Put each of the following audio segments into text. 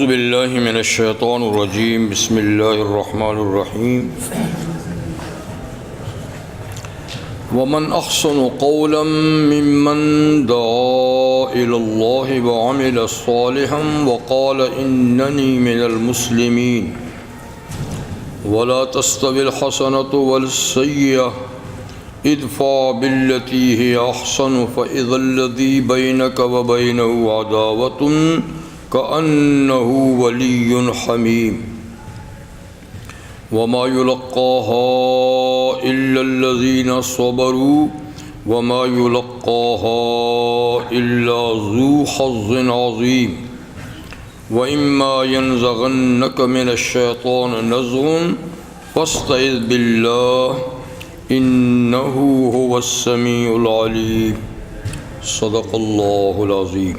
اعوذ باللہ من الشیطان الرجیم بسم اللہ الرحمن الرحیم ومن احسن قولا ممن دعا الى اللہ وعمل صالحا وقال اننی من المسلمین ولا تستوی الحسنة والسیئة ادفع بالتي هي احسن فاذا الذي بينك وبينه عداوة كأنه ولي حميم وما يلقاها إلا الذين صبروا وما يلقاها إلا ذو حظ عظيم وإما ينزغنك من الشيطان نزغ فاستعذ بالله إنه هو السميع العليم صدق الله العظيم۔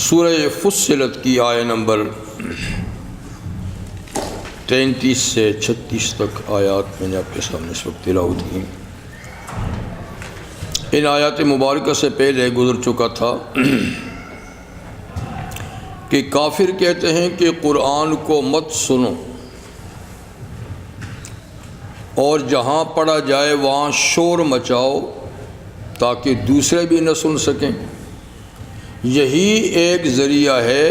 سورہ فصلت کی آیہ نمبر 33 سے 36 تک آیات میں نے آپ کے سامنے اس وقت تلاوت کی۔ ان آیات مبارکہ سے پہلے گزر چکا تھا کہ کافر کہتے ہیں کہ قرآن کو مت سنو اور جہاں پڑھا جائے وہاں شور مچاؤ تاکہ دوسرے بھی نہ سن سکیں۔ یہی ایک ذریعہ ہے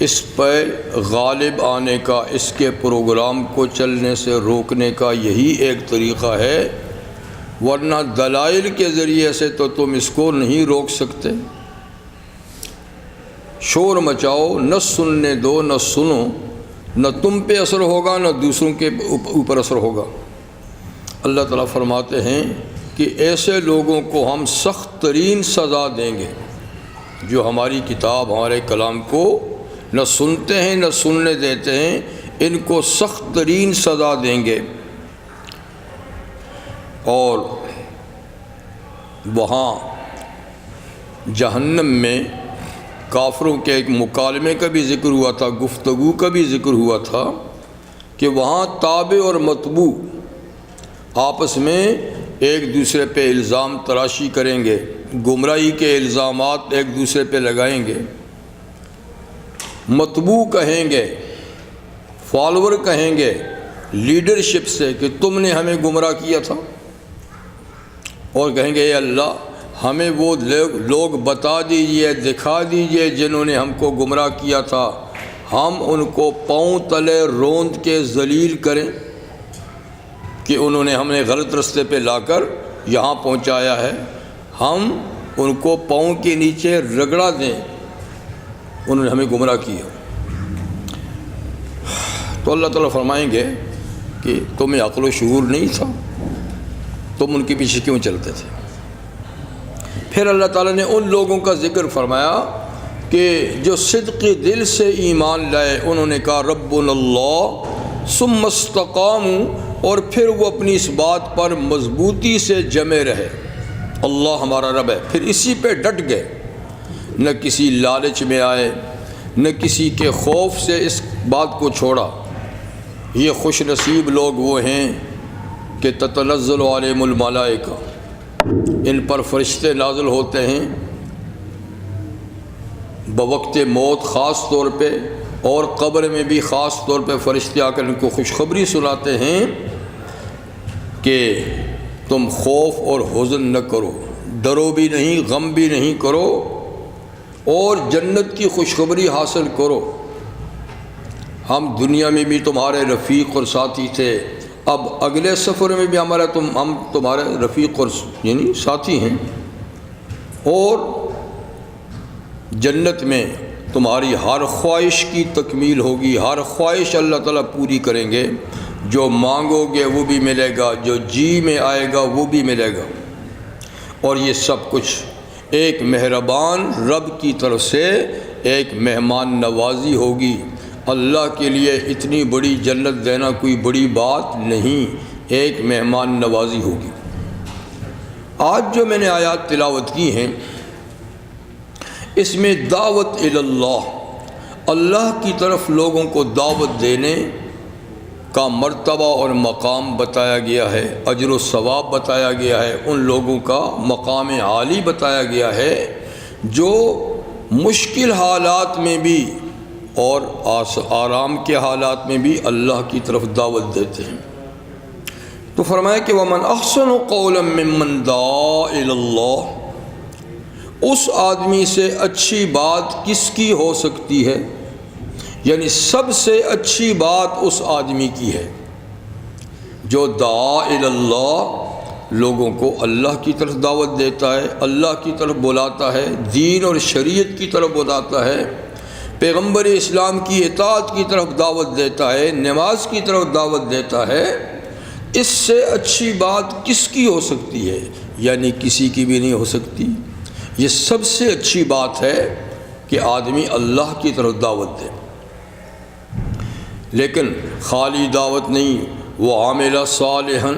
اس پر غالب آنے کا، اس کے پروگرام کو چلنے سے روکنے کا یہی ایک طریقہ ہے، ورنہ دلائل کے ذریعے سے تو تم اس کو نہیں روک سکتے۔ شور مچاؤ، نہ سننے دو، نہ سنو، نہ تم پہ اثر ہوگا نہ دوسروں کے اوپر اثر ہوگا۔ اللہ تعالیٰ فرماتے ہیں کہ ایسے لوگوں کو ہم سخت ترین سزا دیں گے جو ہماری کتاب، ہمارے کلام کو نہ سنتے ہیں نہ سننے دیتے ہیں، ان کو سخت ترین سزا دیں گے۔ اور وہاں جہنم میں کافروں کے ایک مکالمے کا بھی ذکر ہوا تھا، گفتگو کا بھی ذکر ہوا تھا کہ وہاں تابع اور متبوع آپس میں ایک دوسرے پہ الزام تراشی کریں گے، گمراہی کے الزامات ایک دوسرے پہ لگائیں گے۔ متبوع کہیں گے، فالوور کہیں گے لیڈرشپ سے کہ تم نے ہمیں گمراہ کیا تھا، اور کہیں گے اے اللہ ہمیں وہ لوگ بتا دیجئے، دکھا دیجئے جنہوں نے ہم کو گمراہ کیا تھا، ہم ان کو پاؤں تلے روند کے ذلیل کریں کہ انہوں نے ہمیں غلط رستے پہ لا کر یہاں پہنچایا ہے، ہم ان کو پاؤں کے نیچے رگڑا دیں، انہوں نے ہمیں گمراہ کیا۔ تو اللہ تعالیٰ فرمائیں گے کہ تمہیں عقل و شعور نہیں تھا، تم ان کے پیچھے کیوں چلتے تھے؟ پھر اللہ تعالیٰ نے ان لوگوں کا ذکر فرمایا کہ جو صدقی دل سے ایمان لائے، انہوں نے کہا ربنا اللہ ثم استقاموا، اور پھر وہ اپنی اس بات پر مضبوطی سے جمے رہے، اللہ ہمارا رب ہے، پھر اسی پہ ڈٹ گئے، نہ کسی لالچ میں آئے، نہ کسی کے خوف سے اس بات کو چھوڑا۔ یہ خوش نصیب لوگ وہ ہیں کہ تتنزل علیہم الملائکہ، ان پر فرشتے نازل ہوتے ہیں بوقت موت خاص طور پہ، اور قبر میں بھی خاص طور پہ فرشتے آ کر ان کو خوشخبری سناتے ہیں کہ تم خوف اور حزن نہ کرو، ڈرو بھی نہیں، غم بھی نہیں کرو، اور جنت کی خوشخبری حاصل کرو۔ ہم دنیا میں بھی تمہارے رفیق اور ساتھی تھے، اب اگلے سفر میں بھی ہم تمہارے رفیق اور یعنی ساتھی ہیں، اور جنت میں تمہاری ہر خواہش کی تکمیل ہوگی، ہر خواہش اللہ تعالیٰ پوری کریں گے، جو مانگو گے وہ بھی ملے گا، جو جی میں آئے گا وہ بھی ملے گا، اور یہ سب کچھ ایک مہربان رب کی طرف سے ایک مہمان نوازی ہوگی۔ اللہ کے لیے اتنی بڑی جنت دینا کوئی بڑی بات نہیں، ایک مہمان نوازی ہوگی۔ آج جو میں نے آیات تلاوت کی ہیں اس میں دعوت اللہ، اللہ کی طرف لوگوں کو دعوت دینے کا مرتبہ اور مقام بتایا گیا ہے، اجر و ثواب بتایا گیا ہے، ان لوگوں کا مقام عالی بتایا گیا ہے جو مشکل حالات میں بھی اور آرام کے حالات میں بھی اللہ کی طرف دعوت دیتے ہیں۔ تو فرمایا کہ وَمَنْ أَحْسَنُ قَوْلًا مِّمَّنْ دَعَا إِلَى اللَّهِ، اس آدمی سے اچھی بات کس کی ہو سکتی ہے، یعنی سب سے اچھی بات اس آدمی کی ہے جو دعا الی اللہ، لوگوں کو اللہ کی طرف دعوت دیتا ہے، اللہ کی طرف بلاتا ہے، دین اور شریعت کی طرف بلاتا ہے، پیغمبر اسلام کی اطاعت کی طرف دعوت دیتا ہے، نماز کی طرف دعوت دیتا ہے۔ اس سے اچھی بات کس کی ہو سکتی ہے، یعنی کسی کی بھی نہیں ہو سکتی۔ یہ سب سے اچھی بات ہے کہ آدمی اللہ کی طرف دعوت دے، لیکن خالی دعوت نہیں، وہ عامل صالحا،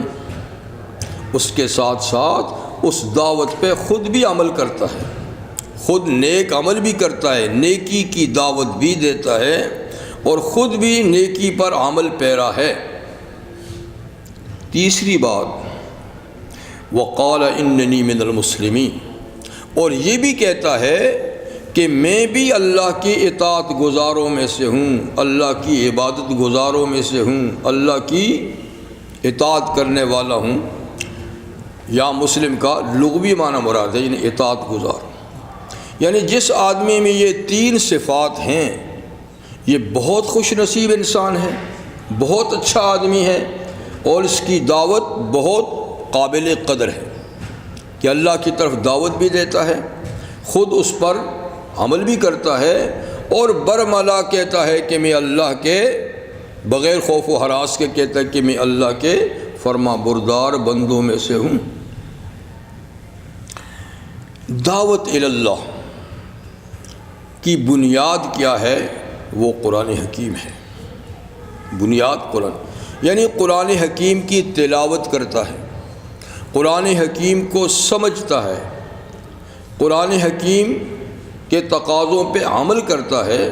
اس کے ساتھ ساتھ اس دعوت پہ خود بھی عمل کرتا ہے، خود نیک عمل بھی کرتا ہے، نیکی کی دعوت بھی دیتا ہے اور خود بھی نیکی پر عمل پیرا ہے۔ تیسری بات، وقال اننی من المسلمین، اور یہ بھی کہتا ہے کہ میں بھی اللہ کی اطاعت گزاروں میں سے ہوں، اللہ کی عبادت گزاروں میں سے ہوں، اللہ کی اطاعت کرنے والا ہوں۔ یا مسلم کا لغوی معنی مراد ہے، یعنی اطاعت گزار، یعنی جس آدمی میں یہ تین صفات ہیں یہ بہت خوش نصیب انسان ہے، بہت اچھا آدمی ہے، اور اس کی دعوت بہت قابل قدر ہے کہ اللہ کی طرف دعوت بھی دیتا ہے، خود اس پر عمل بھی کرتا ہے، اور برملا کہتا ہے کہ میں اللہ کے بغیر خوف و ہراس کے کہتا ہے کہ میں اللہ کے فرما بردار بندوں میں سے ہوں۔ دعوت الی اللہ کی بنیاد کیا ہے؟ وہ قرآن حکیم ہے۔ بنیاد قرآن، یعنی قرآن حکیم کی تلاوت کرتا ہے، قرآن حکیم کو سمجھتا ہے، قرآن حکیم کے تقاضوں پہ عمل کرتا ہے،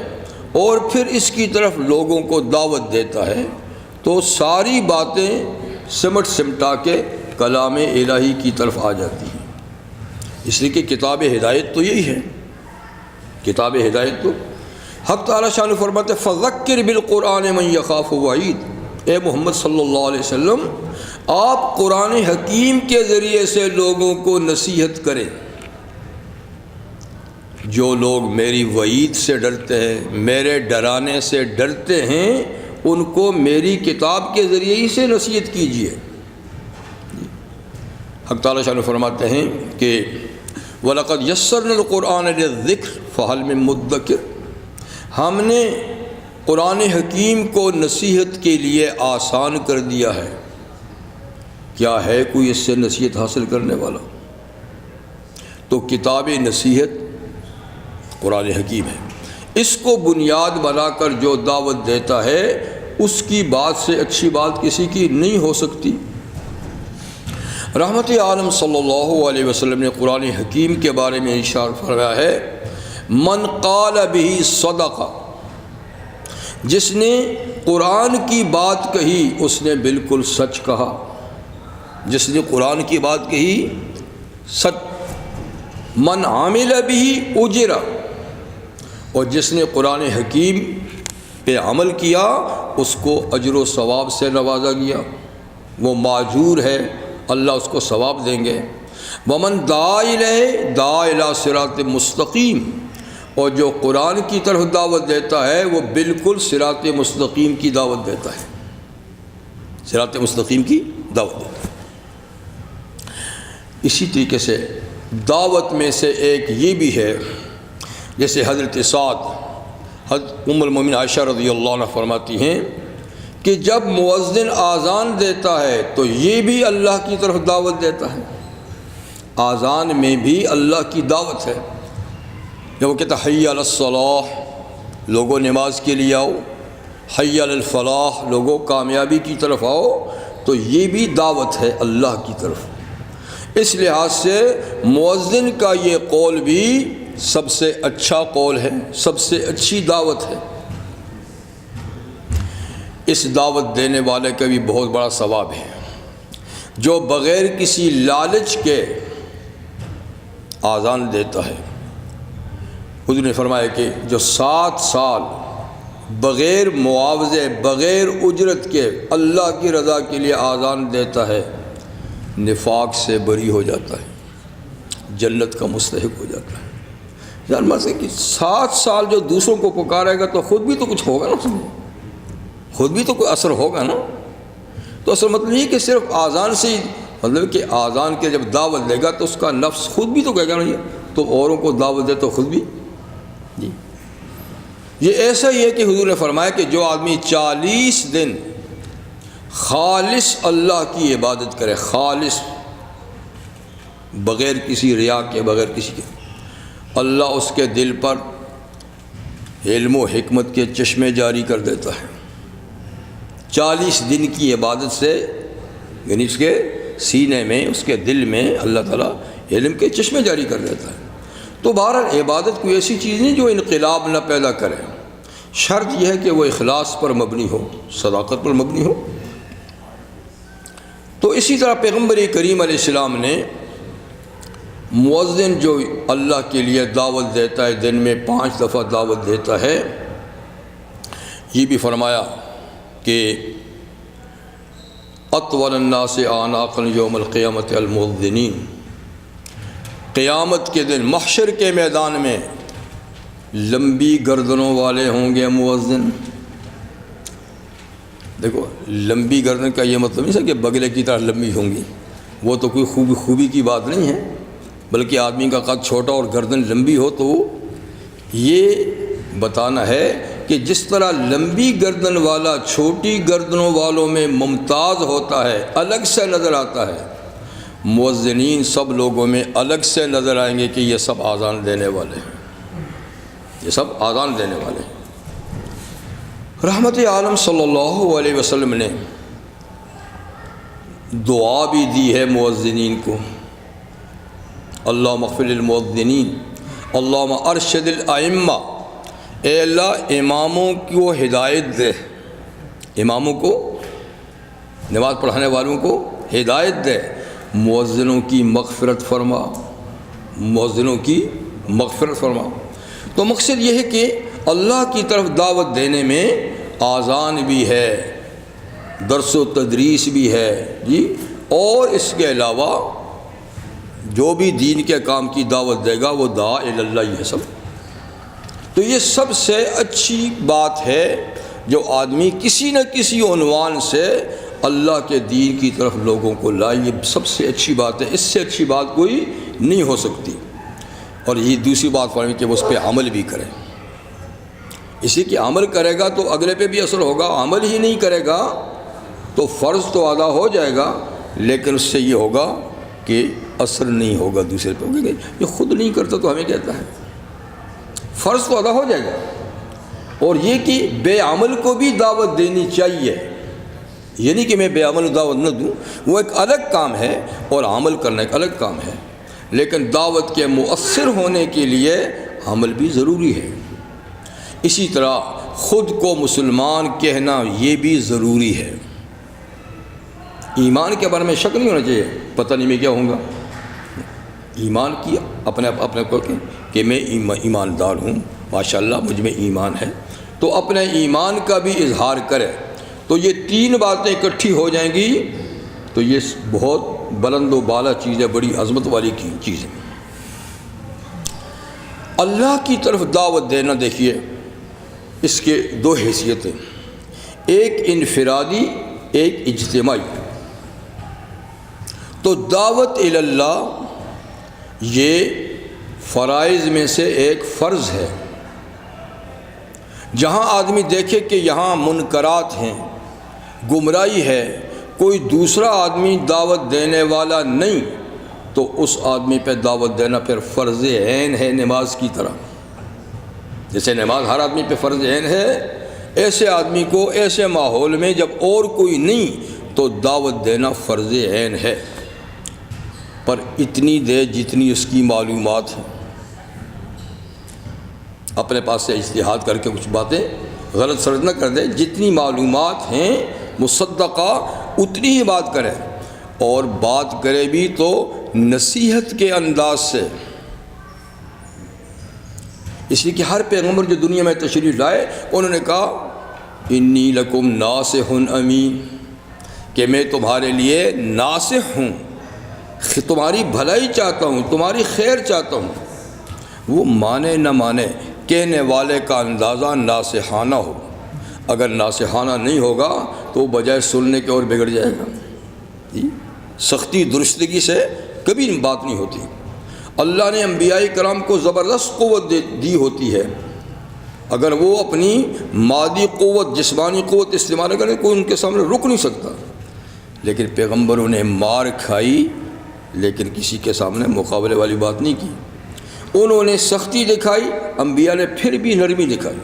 اور پھر اس کی طرف لوگوں کو دعوت دیتا ہے، تو ساری باتیں سمٹ سمٹا کے کلام الہی کی طرف آ جاتی ہیں۔ اس لیے کہ کتاب ہدایت تو یہی ہے، کتاب ہدایت تو حق تعالیٰ شان فرماتے فذکر بالقرآن من یخاف وعید، اے محمد صلی اللہ علیہ وسلم آپ قرآن حکیم کے ذریعے سے لوگوں کو نصیحت کریں۔ جو لوگ میری وعید سے ڈرتے ہیں، میرے ڈرانے سے ڈرتے ہیں، ان کو میری کتاب کے ذریعے ہی سے نصیحت کیجیے۔ حق تعالیٰ شان فرماتے ہیں کہ وَلَقَدْ يَسَّرْنَا الْقُرْآنَ لِلذِّكْرِ فَهَلْ مِن مُدَّكِرٍ، ہم نے قرآن حکیم کو نصیحت کے لیے آسان کر دیا ہے، کیا ہے کوئی اس سے نصیحت حاصل کرنے والا؟ تو کتاب نصیحت قرآن حکیم ہے، اس کو بنیاد بنا کر جو دعوت دیتا ہے اس کی بات سے اچھی بات کسی کی نہیں ہو سکتی۔ رحمت عالم صلی اللہ علیہ وسلم نے قرآن حکیم کے بارے میں ارشاد فرمایا ہے من قال بہ صدق، جس نے قرآن کی بات کہی اس نے بالکل سچ کہا، جس نے قرآن کی بات کہی سچ۔ من عامل بہ اجر، اور جس نے قرآن حکیم پہ عمل کیا اس کو اجر و ثواب سے نوازا گیا، وہ ماجور ہے، اللہ اس کو ثواب دیں گے۔ ومن دعا الیہ دعا الی صراط مستقیم، اور جو قرآن کی طرف دعوت دیتا ہے وہ بالکل صراط مستقیم کی دعوت دیتا ہے، صراط مستقیم کی دعوت دیتا ہے۔ اسی طریقے سے دعوت میں سے ایک یہ بھی ہے، جیسے حضرت سعد، حضرت ام المومنین عائشہ رضی اللہ عنہ فرماتی ہیں کہ جب مؤذن اذان دیتا ہے تو یہ بھی اللہ کی طرف دعوت دیتا ہے، اذان میں بھی اللہ کی دعوت ہے۔ جب وہ کہتا ہے حی علی الصلاح، لوگوں نماز کے لیے آؤ، حی علی الفلاح، لوگوں کامیابی کی طرف آؤ، تو یہ بھی دعوت ہے اللہ کی طرف۔ اس لحاظ سے مؤذن کا یہ قول بھی سب سے اچھا قول ہے، سب سے اچھی دعوت ہے۔ اس دعوت دینے والے کا بھی بہت بڑا ثواب ہے، جو بغیر کسی لالچ کے اذان دیتا ہے، حضور نے فرمایا کہ جو 7 سال بغیر معاوضے بغیر اجرت کے اللہ کی رضا کے لیے آذان دیتا ہے نفاق سے بری ہو جاتا ہے، جنت کا مستحق ہو جاتا ہے۔ جان مانتے کہ 7 سال جو دوسروں کو پکارے گا تو خود بھی تو کچھ ہوگا نا، اس میں خود بھی تو کوئی اثر ہوگا نا۔ تو اصل مطلب یہ کہ صرف آذان سے مطلب کہ آذان کے جب دعوت دے گا تو اس کا نفس خود بھی تو کہے گا نا یہ تو اوروں کو دعوت دے تو خود بھی جی۔ یہ ایسا ہی ہے کہ حضور نے فرمایا کہ جو آدمی 40 دن خالص اللہ کی عبادت کرے، خالص بغیر کسی ریا کے بغیر کسی کے، اللہ اس کے دل پر علم و حکمت کے چشمے جاری کر دیتا ہے۔ 40 دن کی عبادت سے یعنی اس کے سینے میں اس کے دل میں اللہ تعالیٰ علم کے چشمے جاری کر دیتا ہے۔ تو بہرحال عبادت کوئی ایسی چیز نہیں جو انقلاب نہ پیدا کرے، شرط یہ ہے کہ وہ اخلاص پر مبنی ہو، صداقت پر مبنی ہو۔ تو اسی طرح پیغمبر کریم علیہ السلام نے مؤذن جو اللہ کے لیے دعوت دیتا ہے، دن میں 5 دفعہ دعوت دیتا ہے، یہ بھی فرمایا کہ اطول الناس اعناقا یوم القیامت المؤذنین، قیامت کے دن محشر کے میدان میں لمبی گردنوں والے ہوں گے مؤذن۔ دیکھو لمبی گردن کا یہ مطلب نہیں ہے کہ بگلے کی طرح لمبی ہوں گی، وہ تو کوئی خوبی کی بات نہیں ہے، بلکہ آدمی کا قد چھوٹا اور گردن لمبی ہو تو یہ بتانا ہے کہ جس طرح لمبی گردن والا چھوٹی گردنوں والوں میں ممتاز ہوتا ہے، الگ سے نظر آتا ہے، مؤذنین سب لوگوں میں الگ سے نظر آئیں گے کہ یہ سب آذان دینے والے ہیں، یہ سب آذان دینے والے ہیں۔ رحمت عالم صلی اللہ علیہ وسلم نے دعا بھی دی ہے مؤذنین کو، اللہم اغفر للمؤذنین اللہم ارشد الائمہ، اے اللہ اماموں کو ہدایت دے، اماموں کو نماز پڑھانے والوں کو ہدایت دے، مؤذنوں کی مغفرت فرما، مؤذنوں کی مغفرت فرما۔ تو مقصد یہ ہے کہ اللہ کی طرف دعوت دینے میں آذان بھی ہے، درس و تدریس بھی ہے جی، اور اس کے علاوہ جو بھی دین کے کام کی دعوت دے گا وہ دعا الی اللہ ہی ہے سب۔ تو یہ سب سے اچھی بات ہے جو آدمی کسی نہ کسی عنوان سے اللہ کے دین کی طرف لوگوں کو لائے، یہ سب سے اچھی بات ہے، اس سے اچھی بات کوئی نہیں ہو سکتی۔ اور یہ دوسری بات فرمائی کہ وہ اس پہ عمل بھی کرے، اسی کہ عمل کرے گا تو اگلے پہ بھی اثر ہوگا، عمل ہی نہیں کرے گا تو فرض تو ادا ہو جائے گا لیکن اس سے یہ ہوگا کہ اثر نہیں ہوگا دوسرے پہ، ہوگا یہ خود نہیں کرتا تو ہمیں کہتا ہے، فرض تو ادا ہو جائے گا۔ اور یہ کہ بے عمل کو بھی دعوت دینی چاہیے، یہ نہیں کہ میں بے عمل دعوت نہ دوں، وہ ایک الگ کام ہے اور عمل کرنا ایک الگ کام ہے، لیکن دعوت کے مؤثر ہونے کے لیے عمل بھی ضروری ہے۔ اسی طرح خود کو مسلمان کہنا یہ بھی ضروری ہے، ایمان کے بارے میں شک نہیں ہونا چاہیے، پتہ نہیں میں کیا ہوں گا، ایمان کی اپنے کو کہ میں ایماندار ہوں، ماشاءاللہ مجھ میں ایمان ہے، تو اپنے ایمان کا بھی اظہار کرے، تو یہ 3 باتیں اکٹھی ہو جائیں گی تو یہ بہت بلند و بالا چیز ہے، بڑی عظمت والی چیز ہے۔ اللہ کی طرف دعوت دینا دیکھیے اس کے 2 حیثیتیں، ایک انفرادی ایک اجتماعی۔ تو دعوت الی اللہ یہ فرائض میں سے ایک فرض ہے، جہاں آدمی دیکھے کہ یہاں منکرات ہیں، گمراہی ہے، کوئی دوسرا آدمی دعوت دینے والا نہیں تو اس آدمی پہ دعوت دینا پھر فرض عین ہے، نماز کی طرح۔ جیسے نماز ہر آدمی پہ فرض عین ہے، ایسے آدمی کو ایسے ماحول میں جب اور کوئی نہیں تو دعوت دینا فرض عین ہے، پر اتنی دے جتنی اس کی معلومات ہیں، اپنے پاس سے اجتہاد کر کے کچھ باتیں غلط سرد نہ کر دے، جتنی معلومات ہیں مصدقہ اتنی ہی بات کرے، اور بات کرے بھی تو نصیحت کے انداز سے، اس لیے کہ ہر پیغمبر جو دنیا میں تشریف لائے انہوں نے کہا انی لکم ناصح امین، کہ میں تمہارے لیے ناصح ہوں، تمہاری بھلائی چاہتا ہوں، تمہاری خیر چاہتا ہوں۔ وہ مانے نہ مانے، کہنے والے کا اندازہ ناصحانہ ہو، اگر ناصحانہ نہیں ہوگا تو وہ بجائے سننے کے اور بگڑ جائے گا۔ سختی درستگی سے کبھی بات نہیں ہوتی۔ اللہ نے انبیاء کرام کو زبردست قوت دی ہوتی ہے، اگر وہ اپنی مادی قوت، جسمانی قوت استعمال کریں کوئی ان کے سامنے رک نہیں سکتا، لیکن پیغمبروں نے مار کھائی لیکن کسی کے سامنے مقابلے والی بات نہیں کی۔ انہوں نے سختی دکھائی، انبیاء نے پھر بھی نرمی دکھائی۔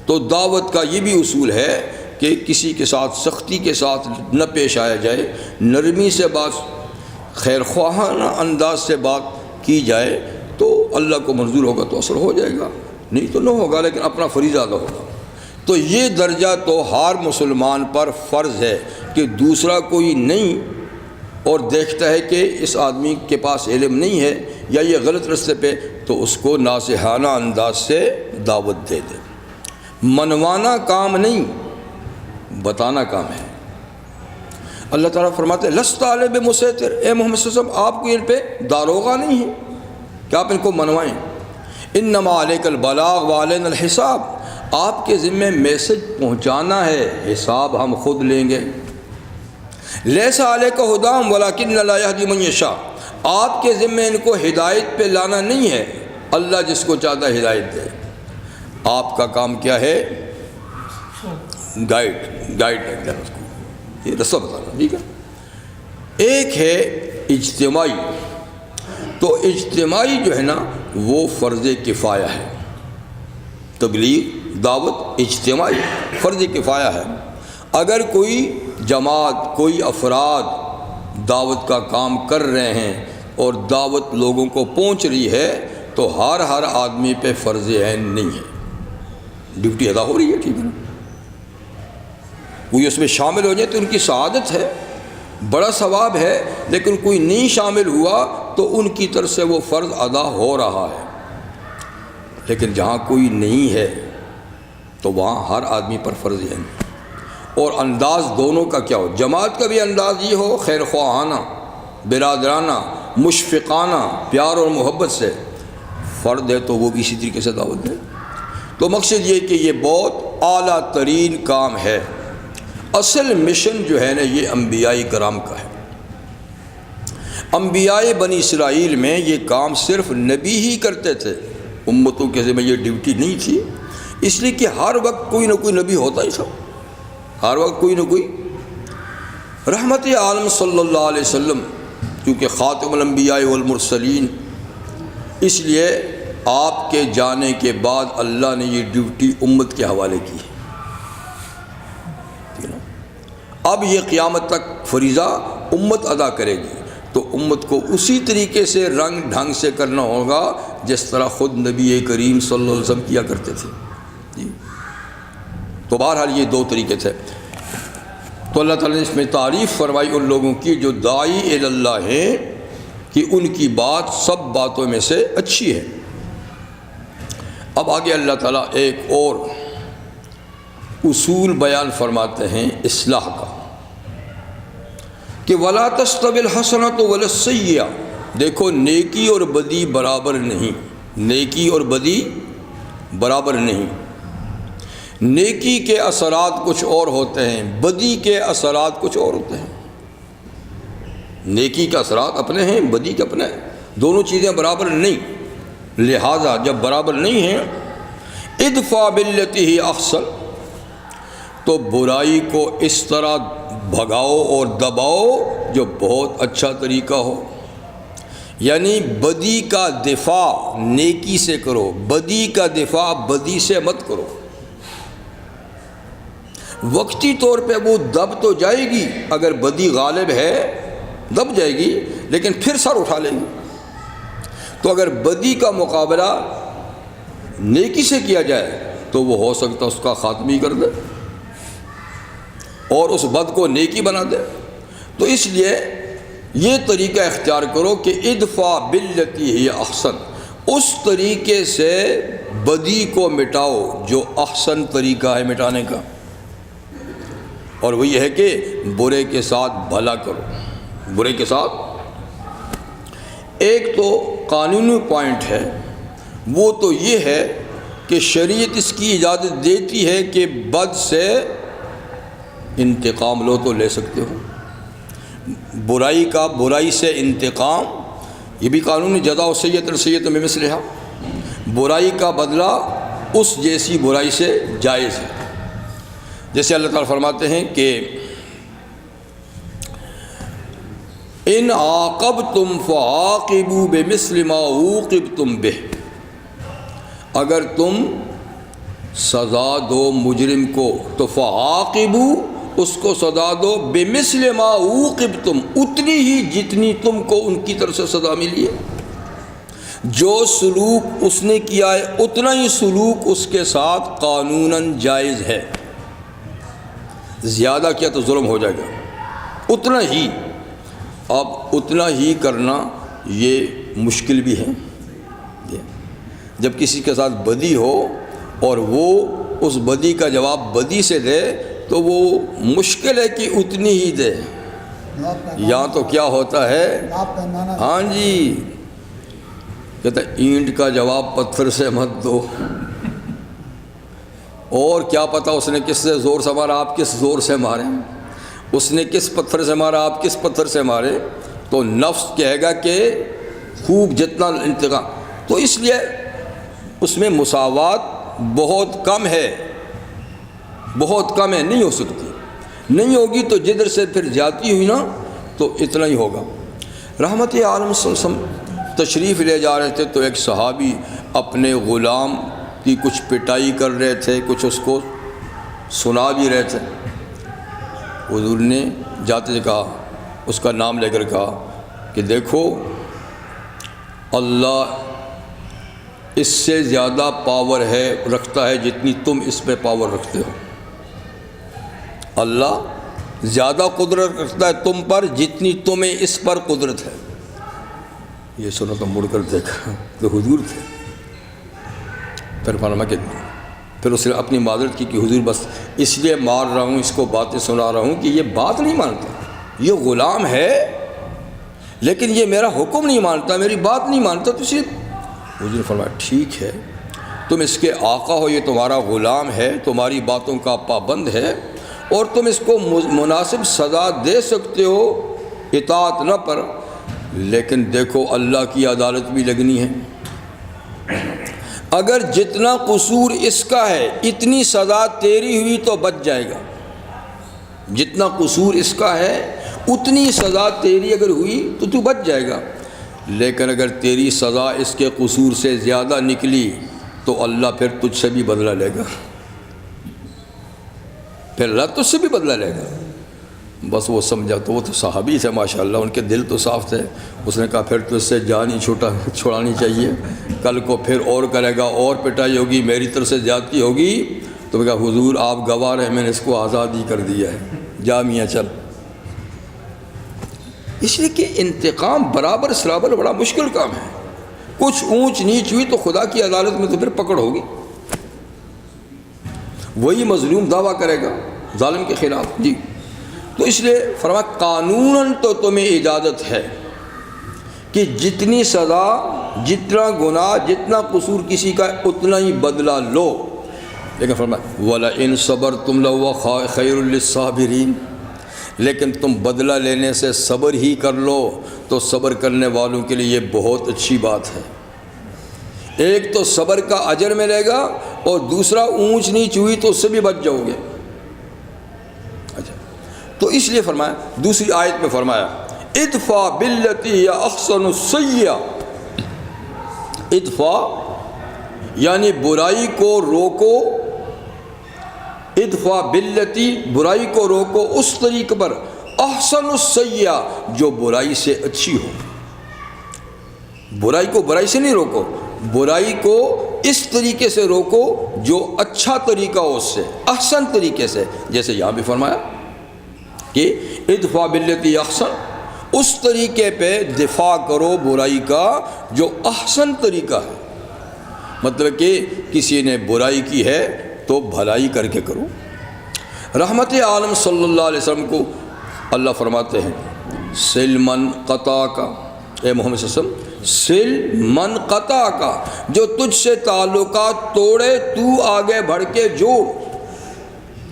تو دعوت کا یہ بھی اصول ہے کہ کسی کے ساتھ سختی کے ساتھ نہ پیش آیا جائے، نرمی سے بات، خیر خواہانہ انداز سے بات کی جائے تو اللہ کو منظور ہوگا تو اثر ہو جائے گا، نہیں تو نہ ہوگا، لیکن اپنا فریضہ ادا ہوگا۔ تو یہ درجہ تو ہر مسلمان پر فرض ہے کہ دوسرا کوئی نہیں اور دیکھتا ہے کہ اس آدمی کے پاس علم نہیں ہے یا یہ غلط راستے پہ، تو اس کو ناصحانہ انداز سے دعوت دے دے۔ منوانا کام نہیں، بتانا کام ہے۔ اللہ تعالیٰ فرماتے ہیں لست علیہم بمسیطر، اے محمد صلی اللہ علیہ وسلم آپ کو ان پہ داروغہ نہیں ہے کہ آپ ان کو منوائیں۔ انما علیک البلاغ وعلینا الحساب، آپ کے ذمہ میسج پہنچانا ہے، حساب ہم خود لیں گے۔ لیس علیک ہداہم ولکن اللہ یہدی من یشاء، آپ کے ذمہ ان کو ہدایت پہ لانا نہیں ہے، اللہ جس کو چاہتا ہے ہدایت دے۔ آپ کا کام کیا ہے؟ گائیڈ کرنا اس کو، یہ رستہ بتانا، ٹھیک ہے۔ ایک ہے اجتماعی، تو اجتماعی جو ہے نا وہ فرض کفایہ ہے، تبلیغ دعوت اجتماعی فرض کفایہ ہے۔ اگر کوئی جماعت، کوئی افراد دعوت کا کام کر رہے ہیں اور دعوت لوگوں کو پہنچ رہی ہے تو ہر آدمی پہ فرض عین نہیں ہے، ڈیوٹی ادا ہو رہی ہے، ٹھیک ہے نا۔ کوئی اس میں شامل ہو جائے تو ان کی سعادت ہے، بڑا ثواب ہے، لیکن کوئی نہیں شامل ہوا تو ان کی طرف سے وہ فرض ادا ہو رہا ہے۔ لیکن جہاں کوئی نہیں ہے تو وہاں ہر آدمی پر فرض ہے۔ اور انداز دونوں کا کیا ہو، جماعت کا بھی انداز یہ ہو خیر خواہانہ، برادرانہ، مشفقانہ، پیار اور محبت سے، فرد ہے تو وہ بھی اسی طریقے سے دعوت دے۔ تو مقصد یہ کہ یہ بہت اعلیٰ ترین کام ہے۔ اصل مشن جو ہے نا یہ انبیاء کرام کا ہے۔ انبیاء بنی اسرائیل میں یہ کام صرف نبی ہی کرتے تھے، امتوں کے ذمہ یہ ڈیوٹی نہیں تھی، اس لیے کہ ہر وقت کوئی نہ کوئی نبی ہوتا ہی تھا، ہر وقت کوئی نہ کوئی۔ رحمت عالم صلی اللہ علیہ وسلم کیونکہ خاتم الانبیاء والمرسلین، اس لیے آپ کے جانے کے بعد اللہ نے یہ ڈیوٹی امت کے حوالے کی ہے۔ اب یہ قیامت تک فریضہ امت ادا کرے گی، تو امت کو اسی طریقے سے رنگ ڈھنگ سے کرنا ہوگا جس طرح خود نبی کریم صلی اللہ علیہ وسلم کیا کرتے تھے جی۔ تو بہرحال یہ دو طریقے تھے۔ تو اللہ تعالیٰ نے اس میں تعریف فرمائی ان لوگوں کی جو داعی الی اللہ ہیں کہ ان کی بات سب باتوں میں سے اچھی ہے۔ اب آگے اللہ تعالیٰ ایک اور اصول بیان فرماتے ہیں اصلاح کا کہ وَلَا تَسْتَوِي الْحَسَنَةُ وَلَا السَّيِّئَةُ، دیکھو نیکی اور بدی برابر نہیں، نیکی اور بدی برابر نہیں۔ نیکی کے اثرات کچھ اور ہوتے ہیں، بدی کے اثرات کچھ اور ہوتے ہیں۔ نیکی کے اثرات اپنے ہیں، بدی کے اپنے ہیں، دونوں چیزیں برابر نہیں۔ لہذا جب برابر نہیں ہیں، ادفع باللتی ہی احسن، تو برائی کو اس طرح بھگاؤ اور دباؤ جو بہت اچھا طریقہ ہو، یعنی بدی کا دفاع نیکی سے کرو، بدی کا دفاع بدی سے مت کرو۔ وقتی طور پہ وہ دب تو جائے گی، اگر بدی غالب ہے دب جائے گی، لیکن پھر سر اٹھا لے گی۔ تو اگر بدی کا مقابلہ نیکی سے کیا جائے تو وہ ہو سکتا ہے اس کا خاتمہ کر دے اور اس بد کو نیکی بنا دے۔ تو اس لیے یہ طریقہ اختیار کرو کہ ادفع باللتی ہی احسن، اس طریقے سے بدی کو مٹاؤ جو احسن طریقہ ہے مٹانے کا، اور وہ یہ ہے کہ برے کے ساتھ بھلا کرو، برے کے ساتھ۔ ایک تو قانونی پوائنٹ ہے، وہ تو یہ ہے کہ شریعت اس کی اجازت دیتی ہے کہ بد سے انتقام لو تو لے سکتے ہو، برائی کا برائی سے انتقام، یہ بھی قانون جزاء سیئۃ سیئۃ بمثلھا، برائی کا بدلہ اس جیسی برائی سے جائز ہے۔ جیسے اللہ تعالیٰ فرماتے ہیں کہ ان عاقبتم فعاقبوا بمثل ما عوقبتم بہ، اگر تم سزا دو مجرم کو تو فعاقبوا، اس کو سزا دو بمثل ما عوقبتم، اتنی ہی جتنی تم کو ان کی طرف سے سزا ملی ہے، جو سلوک اس نے کیا ہے اتنا ہی سلوک اس کے ساتھ قانوناً جائز ہے، زیادہ کیا تو ظلم ہو جائے گا، اتنا ہی۔ اب اتنا ہی کرنا یہ مشکل بھی ہے، جب کسی کے ساتھ بدی ہو اور وہ اس بدی کا جواب بدی سے دے تو وہ مشکل ہے کہ اتنی ہی دے، یا تو کیا ہوتا ہے، ہاں جی، کہتا ہے اینٹ کا جواب پتھر سے مت دو، اور کیا پتہ اس نے کس سے زور سے مارا، آپ کس زور سے مارے، اس نے کس پتھر سے مارا، آپ کس پتھر سے مارے، تو نفس کہے گا کہ خوب جتنا انتقام، تو اس لیے اس میں مساوات بہت کم ہے، بہت کم ہے، نہیں ہو سکتی، نہیں ہوگی تو جدھر سے پھر جاتی ہوئی نا تو اتنا ہی ہوگا۔ رحمت عالم صلی اللہ علیہ وسلم تشریف لے جا رہے تھے تو ایک صحابی اپنے غلام کی کچھ پٹائی کر رہے تھے، کچھ اس کو سنا بھی رہے تھے، حضور نے جاتے کہا، اس کا نام لے کر کہا کہ دیکھو اللہ اس سے زیادہ پاور ہے رکھتا ہے جتنی تم اس پہ پاور رکھتے ہو، اللہ زیادہ قدرت رکھتا ہے تم پر جتنی تمہیں اس پر قدرت ہے۔ یہ سنا تو مڑ کر دیکھا تو حضور تھے، پھر فرمایا کہ پھر اس نے اپنی معذرت کی کہ حضور بس اس لیے مار رہا ہوں، اس کو باتیں سنا رہا ہوں کہ یہ بات نہیں مانتا، یہ غلام ہے لیکن یہ میرا حکم نہیں مانتا، میری بات نہیں مانتا، تو اس لیے حضور نے فرمایا ٹھیک ہے، تم اس کے آقا ہو، یہ تمہارا غلام ہے، تمہاری باتوں کا پابند ہے، اور تم اس کو مناسب سزا دے سکتے ہو اطاعت نہ پر، لیکن دیکھو اللہ کی عدالت بھی لگنی ہے، اگر جتنا قصور اس کا ہے اتنی سزا تیری ہوئی تو بچ جائے گا، جتنا قصور اس کا ہے اتنی سزا تیری اگر ہوئی تو تو بچ جائے گا، لیکن اگر تیری سزا اس کے قصور سے زیادہ نکلی تو اللہ پھر تجھ سے بھی بدلہ لے گا، پھر اللہ تجھ سے بھی بدلہ لے گا۔ بس وہ سمجھا، تو وہ تو صحابی تھے ماشاءاللہ، ان کے دل تو صاف تھے، اس نے کہا پھر تو اس سے جان ہی چھڑانی چاہیے، کل کو پھر اور کرے گا، اور پٹائی ہوگی، میری طرف سے زیادتی ہوگی، تو میں کہا حضور آپ گواہ ہیں، میں نے اس کو آزادی کر دیا ہے، جا میاں چل۔ اس لیے کہ انتقام برابر سرابر بڑا مشکل کام ہے، کچھ اونچ نیچ ہوئی تو خدا کی عدالت میں تو پھر پکڑ ہوگی، وہی مظلوم دعویٰ کرے گا ظالم کے خلاف، جی۔ تو اس لیے فرمایا قانوناً تو تمہیں اجازت ہے کہ جتنی سزا، جتنا گناہ، جتنا قصور کسی کا اتنا ہی بدلہ لو، لیکن فرمایا وَلَئِن صَبَرْتُمْ لَهُوَ خَيْرٌ لِلصَّابِرِينَ، لیکن تم بدلہ لینے سے صبر ہی کر لو تو صبر کرنے والوں کے لیے یہ بہت اچھی بات ہے، ایک تو صبر کا اجر ملے گا اور دوسرا اونچ نیچ ہوئی تو اس سے بھی بچ جاؤ گے۔ اچھا، تو اس لیے فرمایا، دوسری آیت میں فرمایا ادفع باللتی ہی احسن السیئہ، ادفع یعنی برائی کو روکو، ادفع باللتی برائی کو روکو اس طریقے پر، احسن السیئہ جو برائی سے اچھی ہو، برائی کو برائی سے نہیں روکو، برائی کو اس طریقے سے روکو جو اچھا طریقہ ہو، اس سے احسن طریقے سے، جیسے یہاں بھی فرمایا کہ ادفع باللتی احسن، اس طریقے پہ دفاع کرو برائی کا جو احسن طریقہ ہے، مطلب کہ کسی نے برائی کی ہے تو بھلائی کر کے کرو۔ رحمت عالم صلی اللہ علیہ وسلم کو اللہ فرماتے ہیں سل من قطع کا، اے محمد صلی اللہ علیہ وسلم سل من قطع کا، جو تجھ سے تعلقات توڑے تو آگے بڑھ کے جوڑ،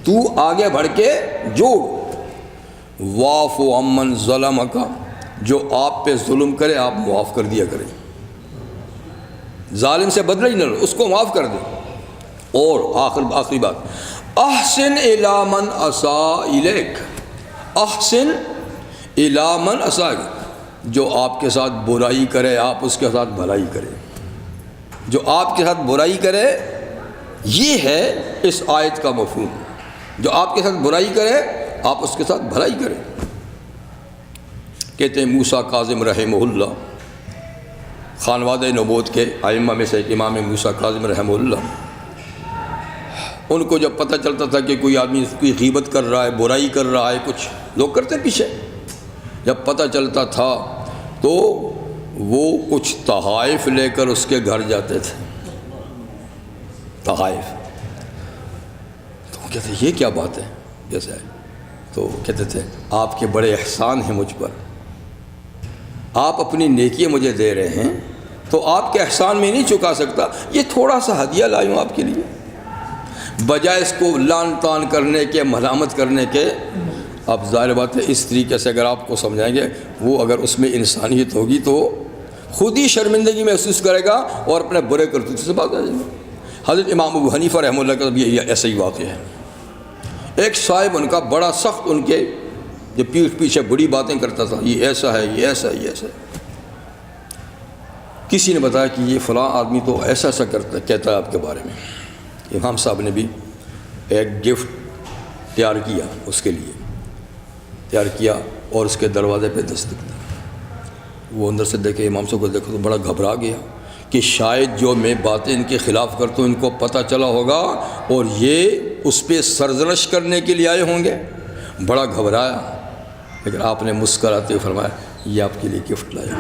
تو آگے بڑھ کے جوڑ۔ واعف عمن ظلم کا، جو آپ پہ ظلم کرے آپ معاف کر دیا کریں، ظالم سے بدلہ ہی نہ لو، اس کو معاف کر دیں۔ اور آخری بات، احسن الی من اساء الیک، احسن الی من اساء، جو آپ کے ساتھ برائی کرے آپ اس کے ساتھ بھلائی کریں، جو آپ کے ساتھ برائی کرے، یہ ہے اس آیت کا مفہوم، جو آپ کے ساتھ برائی کرے آپ اس کے ساتھ بھلائی کریں۔ کہتے ہیں موسیٰ کاظم رحمہ اللہ، خانوادہ نبوت کے ائمہ میں سے ایک امام موسیٰ کاظم رحمہ اللہ، ان کو جب پتہ چلتا تھا کہ کوئی آدمی کوئی غیبت کر رہا ہے، برائی کر رہا ہے، کچھ لوگ کرتے پیچھے، جب پتہ چلتا تھا تو وہ کچھ تحائف لے کر اس کے گھر جاتے تھے، تحائف۔ تو کہتے ہیں یہ کیا بات ہے جیسے ہے؟ تو کہتے تھے آپ کے بڑے احسان ہیں مجھ پر، آپ اپنی نیکیاں مجھے دے رہے ہیں تو آپ کے احسان میں نہیں چکا سکتا، یہ تھوڑا سا ہدیہ لائی ہوں آپ کے لیے، بجائے اس کو لان تان کرنے کے، ملامت کرنے کے۔ اب ظاہر بات ہے اس طریقے سے اگر آپ کو سمجھائیں گے، وہ اگر اس میں انسانیت ہوگی تو خود ہی شرمندگی محسوس کرے گا اور اپنے برے کرتوت سے باز آ جائے گا۔ حضرت امام ابو حنیفہ رحمہ اللہ کا بھی یہ ایسا ہی واقعہ ہے۔ ایک صاحب ان کا بڑا سخت، ان کے جو پیٹھ پیچھے بڑی باتیں کرتا تھا، یہ ایسا ہے، یہ ایسا ہے، یہ ایسا ہے۔ کسی نے بتایا کہ یہ فلاں آدمی تو ایسا ایسا کہتا ہے آپ کے بارے میں۔ امام صاحب نے بھی ایک گفٹ تیار کیا، اس کے لیے تیار کیا اور اس کے دروازے پہ دستک دی۔ وہ اندر سے دیکھے، امام صاحب کو دیکھا تو بڑا گھبرا گیا کہ شاید جو میں باتیں ان کے خلاف کرتا ہوں ان کو پتہ چلا ہوگا اور یہ اس پہ سرزنش کرنے کے لیے آئے ہوں گے۔ بڑا گھبرایا، لیکن آپ نے مسکراتے ہوئے فرمایا یہ آپ کے لیے گفٹ لایا۔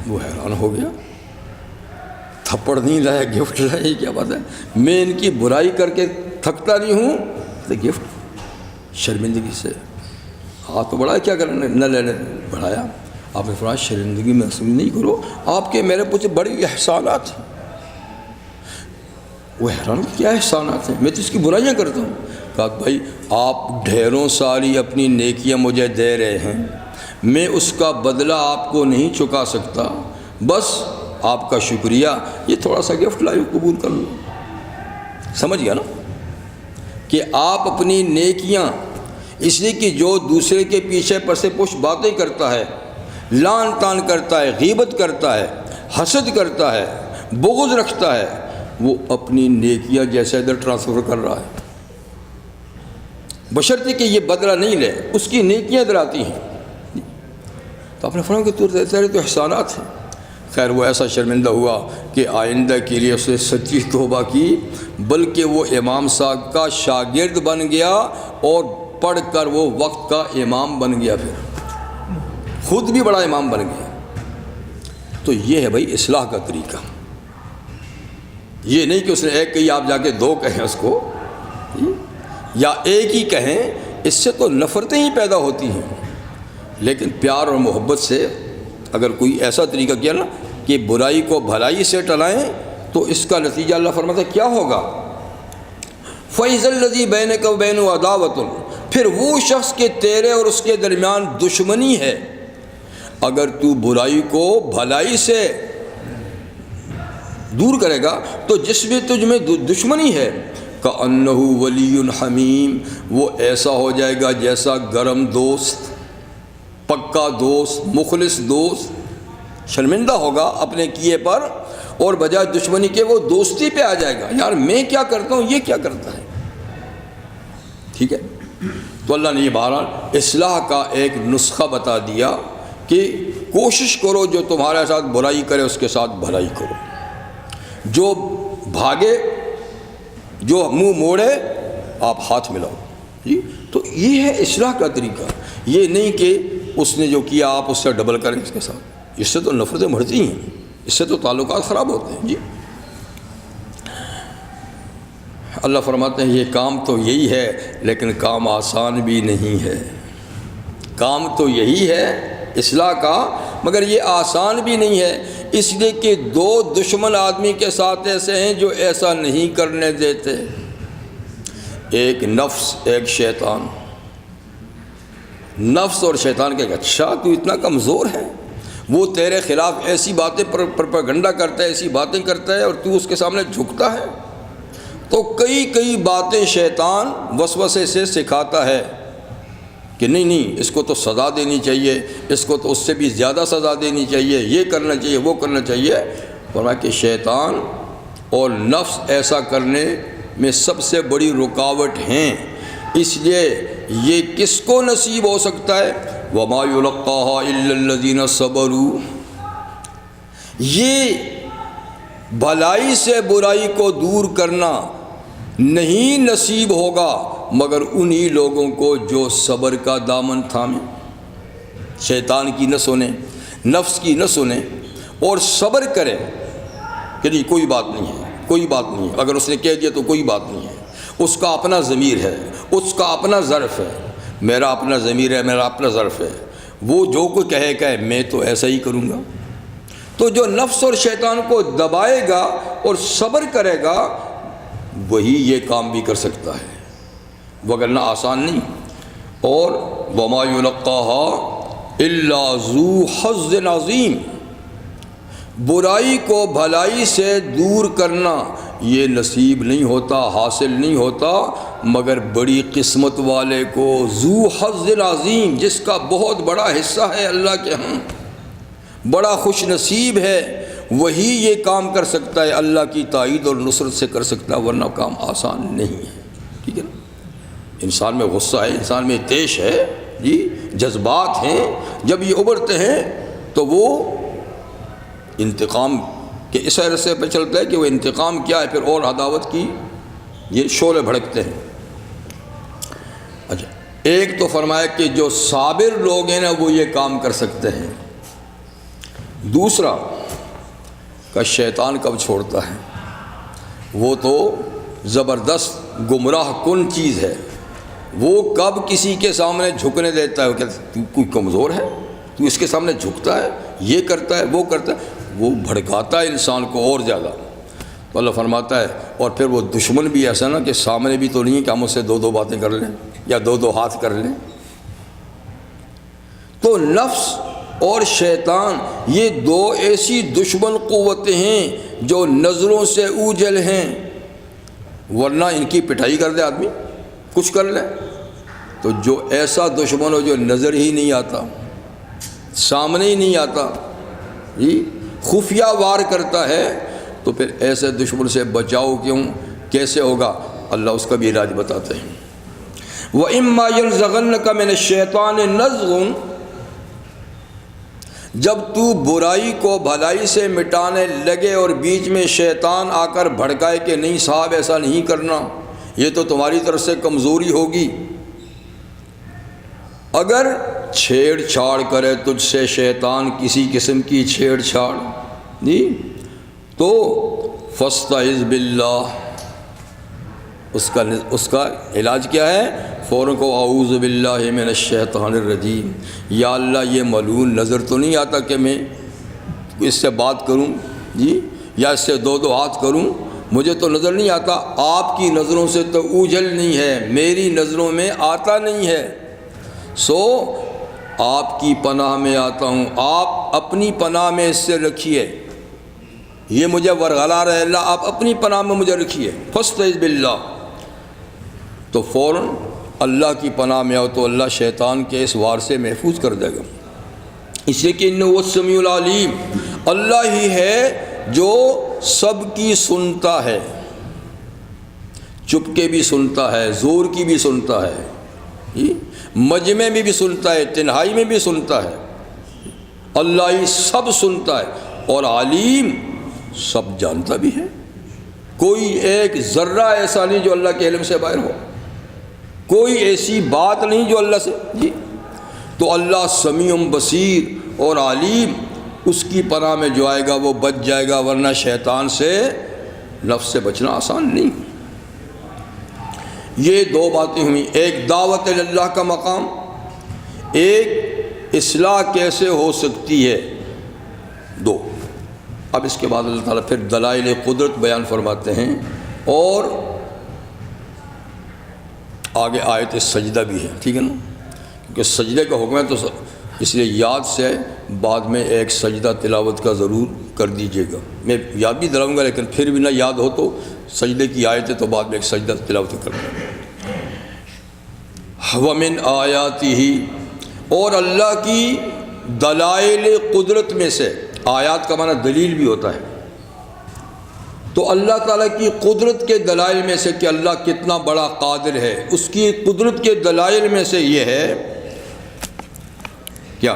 وہ حیران ہو گیا، تھپڑ نہیں لایا، گفٹ لایا، یہ کیا بات ہے؟ میں ان کی برائی کر کے تھکتا نہیں ہوں تو گفٹ؟ شرمندگی سے ہاتھ تو بڑھایا، کیا کرنا، نہ لینے بڑھایا۔ آپ نے فرمایا شرمندگی محسوس نہیں کرو، آپ کے میرے پوچھے بڑی احسانات ہیں۔ وہ حیران، کیا احسانات ہیں؟ میں تو اس کی برائیاں کرتا ہوں۔ کہا بھائی آپ ڈھیروں ساری اپنی نیکیاں مجھے دے رہے ہیں، میں اس کا بدلہ آپ کو نہیں چکا سکتا، بس آپ کا شکریہ، یہ تھوڑا سا گفٹ لائے قبول کر لو۔ سمجھ گیا نا کہ آپ اپنی نیکیاں، اس لیے کہ جو دوسرے کے پیچھے پر سے پشت باتیں کرتا ہے، لان تان کرتا ہے، غیبت کرتا ہے، حسد کرتا ہے، بغض رکھتا ہے، وہ اپنی نیکیاں جیسے ادھر ٹرانسفر کر رہا ہے، بشرطے کہ یہ بدلہ نہیں لے، اس کی نیکیاں ادھر آتی ہیں۔ تو آپ نے فرمایا کہ تیرے تو احسانات ہیں۔ خیر وہ ایسا شرمندہ ہوا کہ آئندہ کے لیے اس نے سچی توبہ کی، بلکہ وہ امام صاحب کا شاگرد بن گیا اور پڑھ کر وہ وقت کا امام بن گیا، پھر خود بھی بڑا امام بن گیا۔ تو یہ ہے بھائی اصلاح کا طریقہ، یہ نہیں کہ اس نے ایک کہی آپ جا کے دو کہیں اس کو، یا ایک ہی کہیں، اس سے تو نفرتیں ہی پیدا ہوتی ہیں۔ لیکن پیار اور محبت سے اگر کوئی ایسا طریقہ کیا نا کہ برائی کو بھلائی سے ٹلائیں، تو اس کا نتیجہ اللہ فرماتا ہے کیا ہوگا؟ فَإِذَا الَّذِي بَيْنَكَ وَبَيْنَهُ عَدَاوَةٌ، پھر وہ شخص کے تیرے اور اس کے درمیان دشمنی ہے، اگر تو برائی کو بھلائی سے دور کرے گا تو جس میں تجھ میں دشمنی ہے، كَأَنَّهُ وَلِيٌّ حَمِيمٌ، وہ ایسا ہو جائے گا جیسا گرم دوست، پکا دوست، مخلص دوست، شرمندہ ہوگا اپنے کیے پر اور بجائے دشمنی کے وہ دوستی پہ آ جائے گا، یار میں کیا کرتا ہوں یہ کیا کرتا ہے۔ ٹھیک ہے، تو اللہ نے یہ بہرحال اصلاح کا ایک نسخہ بتا دیا کہ کوشش کرو جو تمہارے ساتھ برائی کرے اس کے ساتھ بھلائی کرو، جو بھاگے، جو منہ موڑے آپ ہاتھ ملاؤ۔ جی تو یہ ہے اصلاح کا طریقہ، یہ نہیں کہ اس نے جو کیا آپ اس سے ڈبل کریں اس کے ساتھ، اس سے تو نفرتیں بڑھتی ہیں، اس سے تو تعلقات خراب ہوتے ہیں جی۔ اللہ فرماتے ہیں یہ کام تو یہی ہے لیکن کام آسان بھی نہیں ہے، کام تو یہی ہے اصلاح کا مگر یہ آسان بھی نہیں ہے، اس لیے کہ دو دشمن آدمی کے ساتھ ایسے ہیں جو ایسا نہیں کرنے دیتے، ایک نفس ایک شیطان۔ نفس اور شیطان کہ اچھا تو اتنا کمزور ہے، وہ تیرے خلاف ایسی باتیں پروپیگنڈا کرتا ہے، ایسی باتیں کرتا ہے اور تو اس کے سامنے جھکتا ہے۔ تو کئی باتیں شیطان وسوسے سے سکھاتا ہے کہ نہیں اس کو تو سزا دینی چاہیے، اس کو تو اس سے بھی زیادہ سزا دینی چاہیے، یہ کرنا چاہیے وہ کرنا چاہیے، فرمایا کہ شیطان اور نفس ایسا کرنے میں سب سے بڑی رکاوٹ ہیں، اس لیے یہ کس کو نصیب ہو سکتا ہے؟ وَمَا يُلَقَّاهَا إِلَّا الَّذِينَ صَبَرُوا، یہ بھلائی سے برائی کو دور کرنا نہیں نصیب ہوگا مگر انہی لوگوں کو جو صبر کا دامن تھامیں، شیطان کی نہ سنیں، نفس کی نہ سنیں اور صبر کریں کہ نہیں کوئی بات نہیں ہے، کوئی بات نہیں ہے، اگر اس نے کہہ دیا تو کوئی بات نہیں ہے، اس کا اپنا ضمیر ہے، اس کا اپنا ظرف ہے، میرا اپنا ضمیر ہے، میرا اپنا ظرف ہے، وہ جو کوئی کہے میں تو ایسا ہی کروں گا۔ تو جو نفس اور شیطان کو دبائے گا اور صبر کرے گا وہی یہ کام بھی کر سکتا ہے، وگرنہ آسان نہیں۔ اور وَمَا يُلَقَّاهَا إِلَّا ذُو حَظٍّ عَظِيمٍ، برائی کو بھلائی سے دور کرنا یہ نصیب نہیں ہوتا، حاصل نہیں ہوتا مگر بڑی قسمت والے کو، ذو حظ عظیم، جس کا بہت بڑا حصہ ہے اللہ کے ہاں، بڑا خوش نصیب ہے، وہی یہ کام کر سکتا ہے، اللہ کی تائید اور نصرت سے کر سکتا ہے، ورنہ کام آسان نہیں ہے۔ ٹھیک ہے نا، انسان میں غصہ ہے، انسان میں تیش ہے جی، جذبات ہیں، جب یہ ابھرتے ہیں تو وہ انتقام کے اس عرصے پہ چلتا ہے کہ وہ انتقام کیا ہے، پھر اور عداوت کی یہ شعلے بھڑکتے ہیں۔ اچھا، ایک تو فرمایا کہ جو صابر لوگ ہیں نا وہ یہ کام کر سکتے ہیں، دوسرا کہ شیطان کب چھوڑتا ہے، وہ تو زبردست گمراہ کن چیز ہے، وہ کب کسی کے سامنے جھکنے دیتا ہے، وہ کہتا ہے تو کوئی کمزور ہے، تو اس کے سامنے جھکتا ہے، یہ کرتا ہے وہ کرتا ہے، وہ بھڑکاتا ہے انسان کو اور زیادہ۔ تو اللہ فرماتا ہے اور پھر وہ دشمن بھی ایسا نا کہ سامنے بھی تو نہیں ہے کہ ہم اس سے دو باتیں کر لیں یا دو ہاتھ کر لیں۔ تو نفس اور شیطان یہ دو ایسی دشمن قوتیں ہیں جو نظروں سے اوجھل ہیں، ورنہ ان کی پٹائی کر دے آدمی کچھ کر لے۔ تو جو ایسا دشمن ہو جو نظر ہی نہیں آتا، سامنے ہی نہیں آتا جی، خفیہ وار کرتا ہے، تو پھر ایسے دشمن سے بچاؤ کیسے ہوگا؟ اللہ اس کا بھی علاج بتاتے ہیں۔ وَإِمَّا يَنزَغَنَّكَ مِنَ الشَّيْطَانِ نَزْغٌ، جب تو برائی کو بھلائی سے مٹانے لگے اور بیچ میں شیطان آ کر بھڑکائے کہ نہیں صاحب ایسا نہیں کرنا، یہ تو تمہاری طرف سے کمزوری ہوگی، اگر چھیڑ چھاڑ کرے تجھ سے شیطان کسی قسم کی چھیڑ چھاڑ جی، تو فاستعذ باللہ، اس کا علاج کیا ہے؟ فوراً کو اعوذ باللہ من الشیطان الرجیم، یا اللہ یہ ملعون نظر تو نہیں آتا کہ میں اس سے بات کروں جی، یا اس سے دو ہاتھ کروں، مجھے تو نظر نہیں آتا، آپ کی نظروں سے تو اوجھل نہیں ہے، میری نظروں میں آتا نہیں ہے، سو آپ کی پناہ میں آتا ہوں، آپ اپنی پناہ میں اس سے رکھیے، یہ مجھے ورغلا رہے اللہ، آپ اپنی پناہ میں مجھے رکھیے، فاستعذ باللہ، تو فوراً اللہ کی پناہ میں آؤ تو اللہ شیطان کے اس وار سے محفوظ کر دے گا، اس لیے کہ انہ السمیع العلیم، اللہ ہی ہے جو سب کی سنتا ہے، چپ کے بھی سنتا ہے، زور کی بھی سنتا ہے، مجمع میں بھی سنتا ہے، تنہائی میں بھی سنتا ہے، اللہ ہی سب سنتا ہے، اور علیم سب جانتا بھی ہے، کوئی ایک ذرہ ایسا نہیں جو اللہ کے علم سے باہر ہو، کوئی ایسی بات نہیں جو اللہ سے جی۔ تو اللہ سمیع بصیر اور علیم، اس کی پناہ میں جو آئے گا وہ بچ جائے گا، ورنہ شیطان سے نفس سے بچنا آسان نہیں۔ یہ دو باتیں ہوئیں، ایک دعوت اللہ کا مقام، ایک اصلاح کیسے ہو سکتی ہے، دو۔ اب اس کے بعد اللہ تعالیٰ پھر دلائل قدرت بیان فرماتے ہیں، اور آگے آیت سجدہ بھی ہے، ٹھیک ہے نا، کیونکہ سجدے کا حکم ہے تو اس لیے یاد سے بعد میں ایک سجدہ تلاوت کا ضرور کر دیجیے گا۔ میں یاد بھی دلاؤں گا، لیکن پھر بھی نہ یاد ہو تو سجدے کی آیت ہے تو بعد میں ایک سجدہ تلاوت کر دیں۔ وَمِنْ آیَاتِهِ، اور اللہ کی دلائل قدرت میں سے، آیات کا معنی دلیل بھی ہوتا ہے، تو اللہ تعالیٰ کی قدرت کے دلائل میں سے کہ اللہ کتنا بڑا قادر ہے، اس کی قدرت کے دلائل میں سے یہ ہے کیا،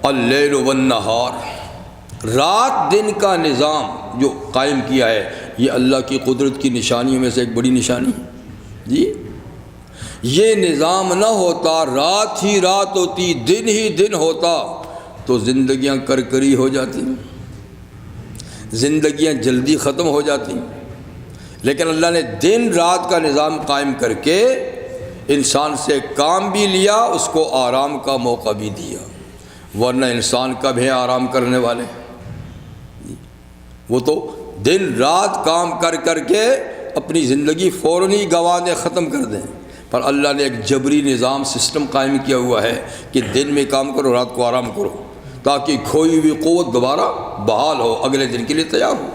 اللیل والنہار، رات دن کا نظام جو قائم کیا ہے، یہ اللہ کی قدرت کی نشانیوں میں سے ایک بڑی نشانی ہے جی۔ یہ نظام نہ ہوتا، رات ہی رات ہوتی، دن ہی دن ہوتا، تو زندگیاں کرکری ہو جاتی، زندگیاں جلدی ختم ہو جاتی، لیکن اللہ نے دن رات کا نظام قائم کر کے انسان سے کام بھی لیا، اس کو آرام کا موقع بھی دیا، ورنہ انسان کب ہے آرام کرنے والے، وہ تو دن رات کام کر کر کے اپنی زندگی فوراً ہی گنوا دیں، ختم کر دیں، پر اللہ نے ایک جبری نظام سسٹم قائم کیا ہوا ہے کہ دن میں کام کرو، رات کو آرام کرو، تاکہ کھوئی ہوئی قوت دوبارہ بحال ہو، اگلے دن کے لیے تیار ہو۔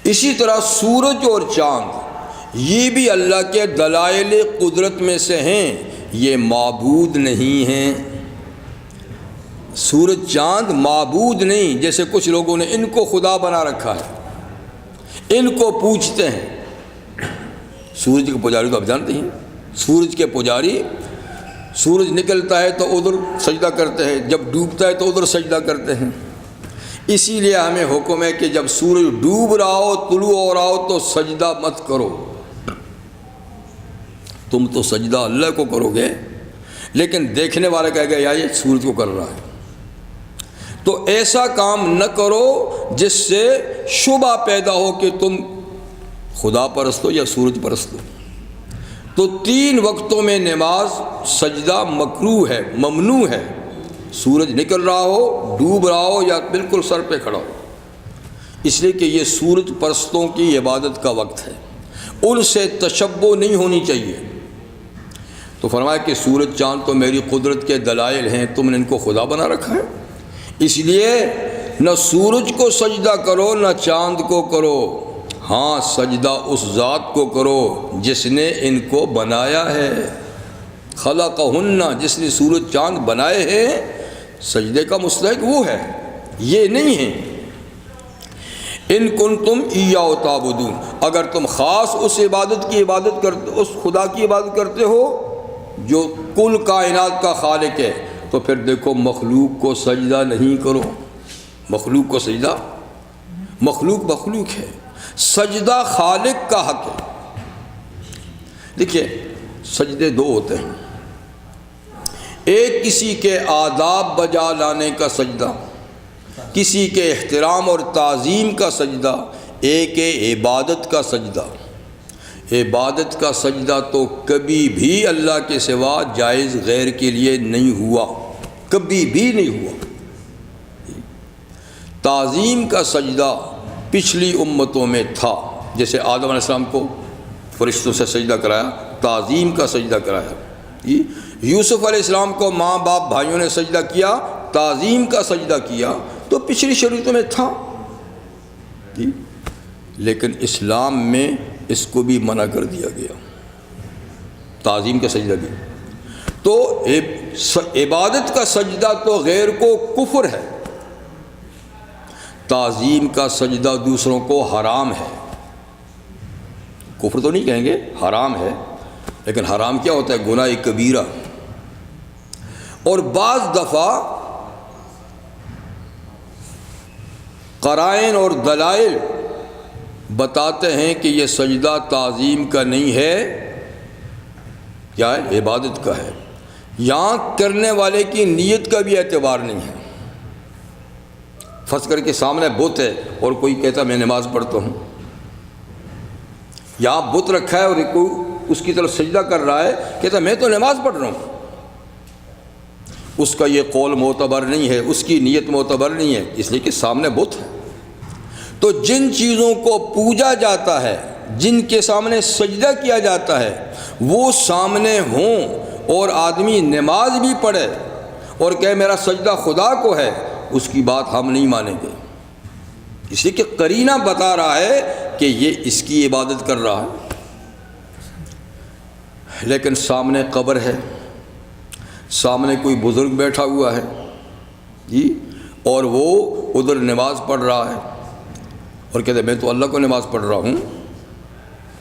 اسی طرح سورج اور چاند، یہ بھی اللہ کے دلائل قدرت میں سے ہیں، یہ معبود نہیں ہیں۔ سورج چاند معبود نہیں، جیسے کچھ لوگوں نے ان کو خدا بنا رکھا ہے، ان کو پوجتے ہیں۔ سورج کے پجاری تو آپ جانتے ہیں، سورج کے پجاری، سورج نکلتا ہے تو ادھر سجدہ کرتے ہیں، جب ڈوبتا ہے تو ادھر سجدہ کرتے ہیں۔ اسی لیے ہمیں حکم ہے کہ جب سورج ڈوب رہا ہو، طلوع ہو رہا ہو، تو سجدہ مت کرو، تم تو سجدہ اللہ کو کرو گے، لیکن دیکھنے والا کہے گا یہ سورج کو کر رہا ہے، تو ایسا کام نہ کرو جس سے شبہ پیدا ہو کہ تم خدا پرست ہو یا سورج پرست ہو۔ تو 3 وقتوں میں نماز سجدہ مکروہ ہے، ممنوع ہے، سورج نکل رہا ہو، ڈوب رہا ہو، یا بالکل سر پہ کھڑا ہو، اس لیے کہ یہ سورج پرستوں کی عبادت کا وقت ہے، ان سے تشبہ نہیں ہونی چاہیے۔ تو فرمایا کہ سورج چاند تو میری قدرت کے دلائل ہیں، تم نے ان کو خدا بنا رکھا ہے، اس لیے نہ سورج کو سجدہ کرو نہ چاند کو کرو، ہاں سجدہ اس ذات کو کرو جس نے ان کو بنایا ہے، خلقہن، جس نے سورج چاند بنائے ہیں، سجدے کا مستحق وہ ہے، یہ نہیں ہے۔ ان کنتم ایاہ تعبدون، اگر تم خاص اس عبادت کرتے، اس خدا کی عبادت کرتے ہو جو کل کائنات کا خالق ہے، تو پھر دیکھو مخلوق کو سجدہ نہیں کرو، مخلوق کو سجدہ، مخلوق ہے، سجدہ خالق کا حق ہے۔ دیکھیے سجدے 2 ہوتے ہیں، ایک کسی کے آداب بجا لانے کا سجدہ، کسی کے احترام اور تعظیم کا سجدہ، ایک عبادت کا سجدہ۔ عبادت کا سجدہ تو کبھی بھی اللہ کے سوا جائز غیر کے لیے نہیں ہوا، کبھی بھی نہیں ہوا۔ تعظیم کا سجدہ پچھلی امتوں میں تھا، جیسے آدم علیہ السلام کو فرشتوں سے سجدہ کرایا، تعظیم کا سجدہ کرایا۔ یوسف علیہ السلام کو ماں باپ بھائیوں نے سجدہ کیا، تعظیم کا سجدہ کیا، تو پچھلی شریعتوں میں تھا، لیکن اسلام میں اس کو بھی منع کر دیا گیا، تعظیم کا سجدہ بھی۔ تو عبادت کا سجدہ تو غیر کو کفر ہے، تعظیم کا سجدہ دوسروں کو حرام ہے، کفر تو نہیں کہیں گے، حرام ہے، لیکن حرام کیا ہوتا ہے؟ گناہ کبیرہ۔ اور بعض دفعہ قرائن اور دلائل بتاتے ہیں کہ یہ سجدہ تعظیم کا نہیں ہے، کیا ہے؟ عبادت کا ہے۔ یہاں کرنے والے کی نیت کا بھی اعتبار نہیں ہے۔ فرض کر کے سامنے بت ہے اور کوئی کہتا میں نماز پڑھتا ہوں، یہاں بت رکھا ہے اور کوئی اس کی طرف سجدہ کر رہا ہے، کہتا میں تو نماز پڑھ رہا ہوں، اس کا یہ قول معتبر نہیں ہے، اس کی نیت معتبر نہیں ہے، اس لیے کہ سامنے بت ہے۔ تو جن چیزوں کو پوجا جاتا ہے، جن کے سامنے سجدہ کیا جاتا ہے، وہ سامنے ہوں اور آدمی نماز بھی پڑھے اور کہے میرا سجدہ خدا کو ہے، اس کی بات ہم نہیں مانیں گے، اس لیے کہ قرینہ بتا رہا ہے کہ یہ اس کی عبادت کر رہا ہے۔ لیکن سامنے قبر ہے، سامنے کوئی بزرگ بیٹھا ہوا ہے جی، اور وہ ادھر نماز پڑھ رہا ہے اور کہتے میں تو اللہ کو نماز پڑھ رہا ہوں،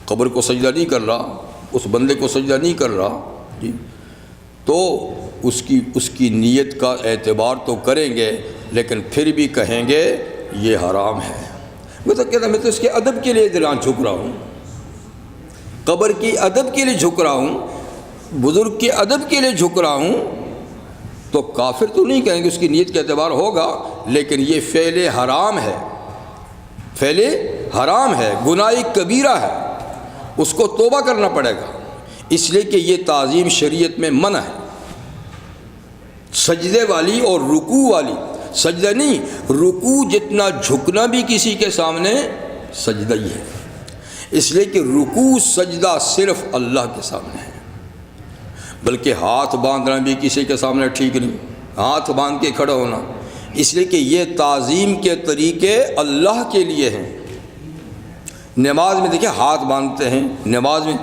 قبر کو سجدہ نہیں کر رہا، اس بندے کو سجدہ نہیں کر رہا جی، تو اس کی نیت کا اعتبار تو کریں گے، لیکن پھر بھی کہیں گے یہ حرام ہے۔ میں تو کہتا میں تو اس کے ادب کے لیے دلان جھک رہا ہوں، قبر کی ادب کے لیے جھک رہا ہوں، بزرگ کے ادب کے لیے جھک رہا ہوں، تو کافر تو نہیں کہیں گے، اس کی نیت کا اعتبار ہوگا، لیکن یہ فعل حرام ہے، فعل حرام ہے، گناہ کبیرہ ہے، اس کو توبہ کرنا پڑے گا، اس لیے کہ یہ تعظیم شریعت میں منع ہے۔ سجدے والی اور رکوع والی، سجدہ نہیں، رکوع جتنا جھکنا بھی کسی کے سامنے سجدہ ہی ہے، اس لیے کہ رکوع سجدہ صرف اللہ کے سامنے ہے، بلکہ ہاتھ باندھنا بھی کسی کے سامنے ٹھیک نہیں، ہاتھ باندھ کے کھڑا ہونا، اس لیے کہ یہ تعظیم کے طریقے اللہ کے لیے ہیں۔ نماز میں دیکھیں ہاتھ باندھتے ہیں، نماز میں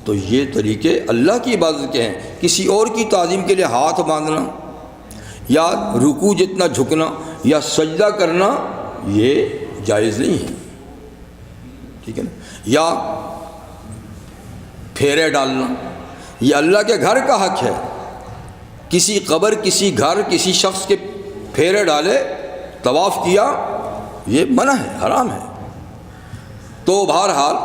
تو یہ طریقے اللہ کی عبادت کے ہیں، کسی اور کی تعظیم کے لیے ہاتھ باندھنا یا رکوع جتنا جھکنا یا سجدہ کرنا یہ جائز نہیں ہے، ٹھیک ہے نا، یا پھیرے ڈالنا یہ اللہ کے گھر کا حق ہے، کسی قبر، کسی گھر، کسی شخص کے پھیرے ڈالے، طواف کیا، یہ منع ہے، حرام ہے۔ تو بہرحال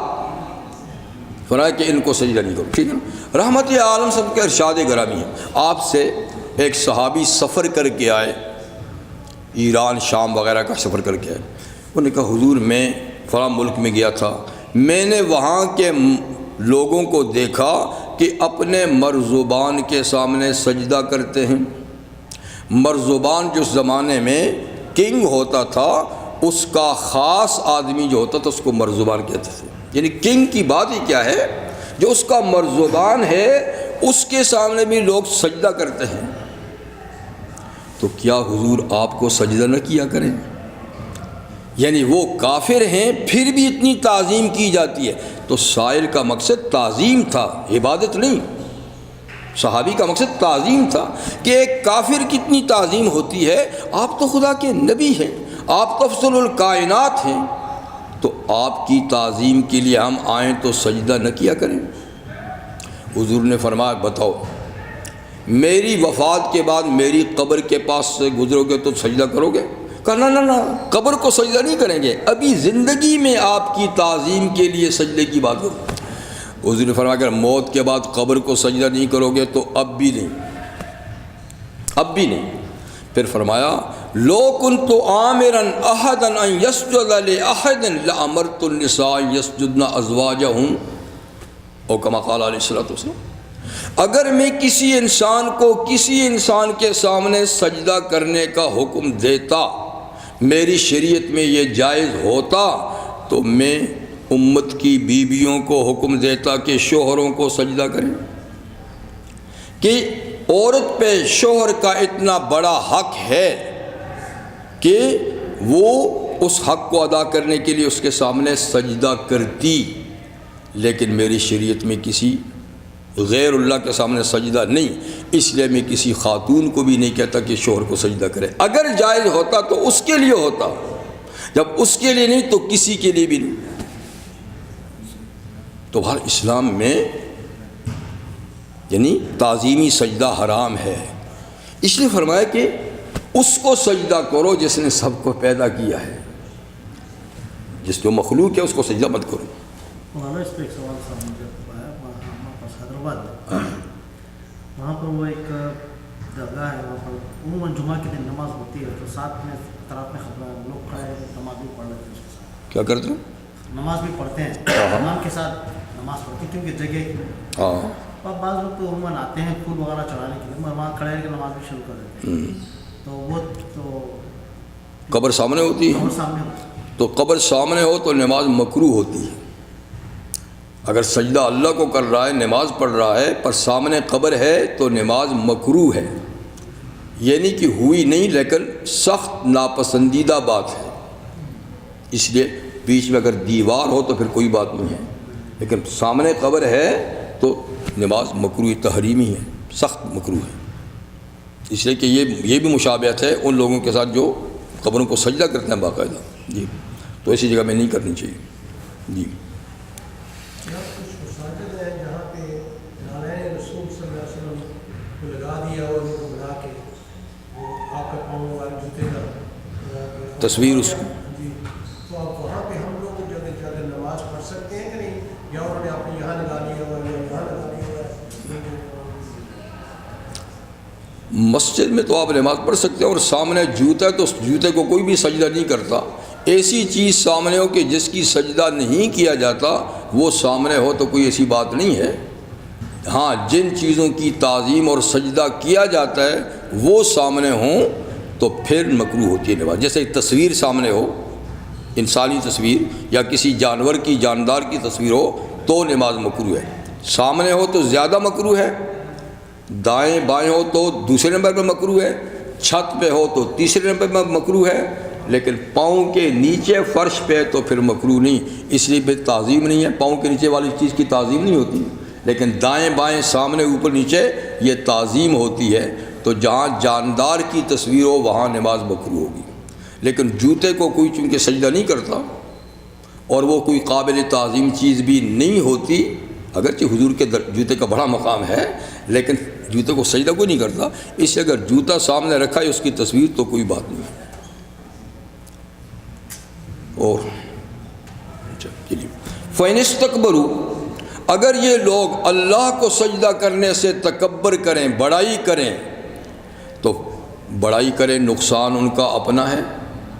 فرمایا کہ ان کو سجدہ نہیں کرو، ٹھیک ہے نا۔ رحمت عالم سب کے ارشاد گرامی ہے، آپ سے ایک صحابی سفر کر کے آئے، ایران شام وغیرہ کا سفر کر کے آئے، انہوں نے کہا حضور میں فلاں ملک میں گیا تھا، میں نے وہاں کے لوگوں کو دیکھا کہ اپنے مرزبان کے سامنے سجدہ کرتے ہیں۔ مرزبان جو اس زمانے میں کنگ ہوتا تھا، اس کا خاص آدمی جو ہوتا تھا اس کو مرزبان کہتے تھے، یعنی کنگ کی بات ہی کیا ہے، جو اس کا مرزبان ہے اس کے سامنے بھی لوگ سجدہ کرتے ہیں، تو کیا حضور آپ کو سجدہ نہ کیا کریں؟ یعنی وہ کافر ہیں پھر بھی اتنی تعظیم کی جاتی ہے، تو سائل کا مقصد تعظیم تھا، عبادت نہیں، صحابی کا مقصد تعظیم تھا کہ ایک کافر کی اتنی تعظیم ہوتی ہے، آپ تو خدا کے نبی ہیں، آپ تو افضل الکائنات ہیں، تو آپ کی تعظیم کے لیے ہم آئیں تو سجدہ نہ کیا کریں؟ حضور نے فرمایا بتاؤ میری وفات کے بعد میری قبر کے پاس سے گزرو گے تو سجدہ کرو گے؟ کہا نہ قبر کو سجدہ نہیں کریں گے، ابھی زندگی میں آپ کی تعظیم کے لیے سجدے کی بات کرو۔ حضور نے فرمایا اگر موت کے بعد قبر کو سجدہ نہیں کرو گے تو اب بھی نہیں، اب بھی نہیں۔ پھر فرمایا لو کنت آمرا احدا ان یسجد لاحد لامرت النساء یسجدن ازواجہم، او کما قال علیہ الصلوۃ والسلام، اگر میں کسی انسان کو کسی انسان کے سامنے سجدہ کرنے کا حکم دیتا، میری شریعت میں یہ جائز ہوتا، تو میں امت کی بیویوں کو حکم دیتا کہ شوہروں کو سجدہ کریں، کہ عورت پہ شوہر کا اتنا بڑا حق ہے کہ وہ اس حق کو ادا کرنے کے لیے اس کے سامنے سجدہ کرتی، لیکن میری شریعت میں کسی غیر اللہ کے سامنے سجدہ نہیں، اس لیے میں کسی خاتون کو بھی نہیں کہتا کہ شوہر کو سجدہ کرے، اگر جائز ہوتا تو اس کے لیے ہوتا، جب اس کے لیے نہیں تو کسی کے لیے بھی نہیں۔ تو ہر اسلام میں یعنی تعظیمی سجدہ حرام ہے، اس لیے فرمایا کہ اس کو سجدہ کرو جس نے سب کو پیدا کیا ہے، جس جو مخلوق ہے اس کو سجدہ مت کرو۔ مولانا اس پہ ایک سوال تھا مجھے، ہمارے پاس حیدرآباد میں وہاں پر وہ ایک درگاہ ہے، وہاں پر عموماً جمعہ کے دن نماز ہوتی ہے، تو ساتھ میں طرف میں خبر لوگ کھڑے ہیں، نماز بھی پڑھ لیتے ہیں اس کے ساتھ. کیا کرتے ہیں؟ نماز بھی پڑھتے ہیں، امام کے ساتھ نماز پڑھتے ہیں کیونکہ جگہ. ہاں. اور بعض لوگ تو عموماً آتے ہیں پھول وغیرہ چڑھانے کے لیے، وہاں کھڑے رہ کے نماز بھی شروع کر دیتے ہیں. تو وہ تو قبر سامنے ہوتی ہے، اور سامنے ہوتا ہے. تو قبر سامنے ہو تو نماز مکروہ ہوتی ہے. اگر سجدہ اللہ کو کر رہا ہے، نماز پڑھ رہا ہے، پر سامنے قبر ہے تو نماز مکروہ ہے. یعنی کہ ہوئی نہیں، لیکن سخت ناپسندیدہ بات ہے. اس لیے بیچ میں اگر دیوار ہو تو پھر کوئی بات نہیں ہے، لیکن سامنے قبر ہے تو نماز مکروہ تحریمی ہے، سخت مکروہ ہے. اس لیے کہ یہ بھی مشابہت ہے ان لوگوں کے ساتھ جو قبروں کو سجدہ کرتے ہیں باقاعدہ. جی، تو ایسی جگہ میں نہیں کرنی چاہیے. جی. کچھ مساجد ہیں جہاں پہ نالۂ رسول صلی اللہ علیہ وسلم کو لگا دیا اور ان کو بنا کے وہ آپ کا پاؤں والے جوتے کا تصویر اس کی. جی، تو آپ وہاں پہ ہم لوگ جگہ جگہ نماز پڑھ سکتے ہیں کہ نہیں، یا انہوں نے اپنے یہاں لگا دیا ہوا ہے یا یہاں لگا دیا ہوا ہے؟ مسجد میں تو آپ نماز پڑھ سکتے ہیں، اور سامنے جوتا ہے تو اس جوتے کو کوئی بھی سجدہ نہیں کرتا. ایسی چیز سامنے ہو کہ جس کی سجدہ نہیں کیا جاتا وہ سامنے ہو تو کوئی ایسی بات نہیں ہے. ہاں، جن چیزوں کی تعظیم اور سجدہ کیا جاتا ہے وہ سامنے ہوں تو پھر مکروہ ہوتی ہے نماز. جیسے تصویر سامنے ہو، انسانی تصویر یا کسی جانور کی، جاندار کی تصویر ہو تو نماز مکروہ ہے. سامنے ہو تو زیادہ مکروہ ہے، دائیں بائیں ہو تو دوسرے نمبر پہ مکروہ ہے، چھت پہ ہو تو تیسرے نمبر پہ مکروہ ہے، لیکن پاؤں کے نیچے فرش پہ تو پھر مکروہ نہیں. اس لیے پھر تعظیم نہیں ہے. پاؤں کے نیچے والی چیز کی تعظیم نہیں ہوتی، لیکن دائیں بائیں سامنے اوپر نیچے یہ تعظیم ہوتی ہے. تو جہاں جاندار کی تصویر ہو وہاں نماز مکروہ ہوگی. لیکن جوتے کو کوئی چونکہ سجدہ نہیں کرتا اور وہ کوئی قابل تعظیم چیز بھی نہیں ہوتی، اگرچہ حضور کے جوتے کا بڑا مقام ہے لیکن جوتے کو سجدہ کوئی نہیں کرتا. اس لیے اگر جوتا سامنے رکھا ہے اس کی تصویر تو کوئی بات نہیں ہے. اور چلیے، فَإِنِ اسْتَكْبَرُوا، اگر یہ لوگ اللہ کو سجدہ کرنے سے تکبر کریں، بڑائی کریں، تو بڑائی کریں، نقصان ان کا اپنا ہے،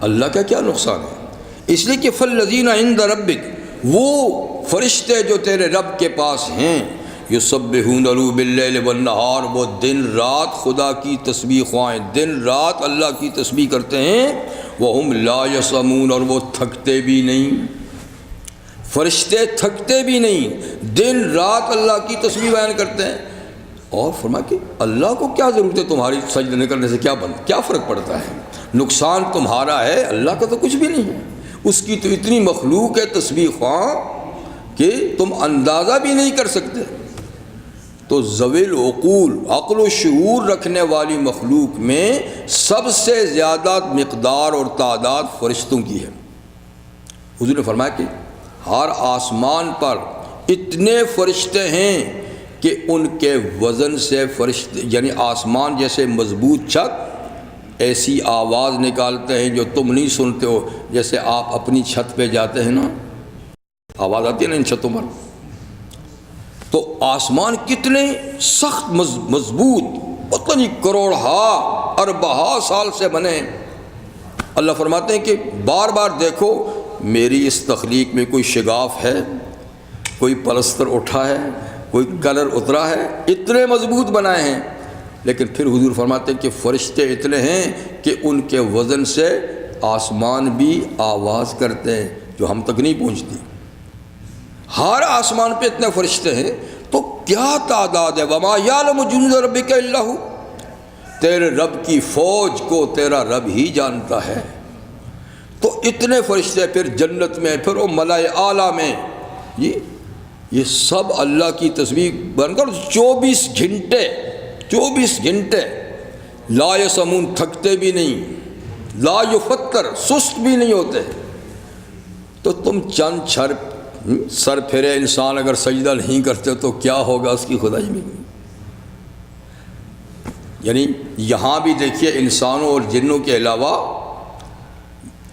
اللہ کا کیا نقصان ہے. اس لیے کہ فَالَّذِينَ عِندَ رَبِّكَ، وہ فرشتے جو تیرے رب کے پاس ہیں، یسبحون لہ باللیل والنہار، وہ دن رات خدا کی تسبیح خواہیں، دن رات اللہ کی تسبیح کرتے ہیں. وہم لا یسمون، اور وہ تھکتے بھی نہیں. فرشتے تھکتے بھی نہیں، دن رات اللہ کی تسبیح بیان کرتے ہیں. اور فرمایا کہ اللہ کو کیا ضرورت ہے تمہاری سجدہ نہ کرنے سے، کیا فرق پڑتا ہے، نقصان تمہارا ہے، اللہ کا تو کچھ بھی نہیں ہے. اس کی تو اتنی مخلوق ہے تسبیح خواں کہ تم اندازہ بھی نہیں کر سکتے. تو ذوی العقول، عقل و شعور رکھنے والی مخلوق میں سب سے زیادہ مقدار اور تعداد فرشتوں کی ہے. حضور نے فرمایا کہ ہر آسمان پر اتنے فرشتے ہیں کہ ان کے وزن سے فرشتے، یعنی آسمان جیسے مضبوط چھت ایسی آواز نکالتے ہیں جو تم نہیں سنتے ہو. جیسے آپ اپنی چھت پہ جاتے ہیں نا، آواز آتی ہے نا ان چھتوں پر، تو آسمان کتنے سخت مضبوط، پتہ نہیں کروڑہا اربہا سال سے بنے. اللہ فرماتے ہیں کہ بار بار دیکھو میری اس تخلیق میں کوئی شگاف ہے، کوئی پلستر اٹھا ہے، کوئی کلر اترا ہے، اتنے مضبوط بنائے ہیں. لیکن پھر حضور فرماتے ہیں کہ فرشتے اتنے ہیں کہ ان کے وزن سے آسمان بھی آواز کرتے ہیں جو ہم تک نہیں پہنچتی. ہر آسمان پہ اتنے فرشتے ہیں تو کیا تعداد ہے. وما یعلم جنود ربک الا ہو، تیرے رب کی فوج کو تیرا رب ہی جانتا ہے. تو اتنے فرشتے، پھر جنت میں، پھر وہ ملائے اعلیٰ میں، یہ سب اللہ کی تسبیح بن کر 24 گھنٹے لا یسمون، تھکتے بھی نہیں، لا یفتر، سست بھی نہیں ہوتے. تو تم چند سر پھرے انسان اگر سجدہ نہیں کرتے تو کیا ہوگا اس کی خدائی میں. یعنی یہاں بھی دیکھیے انسانوں اور جنوں کے علاوہ،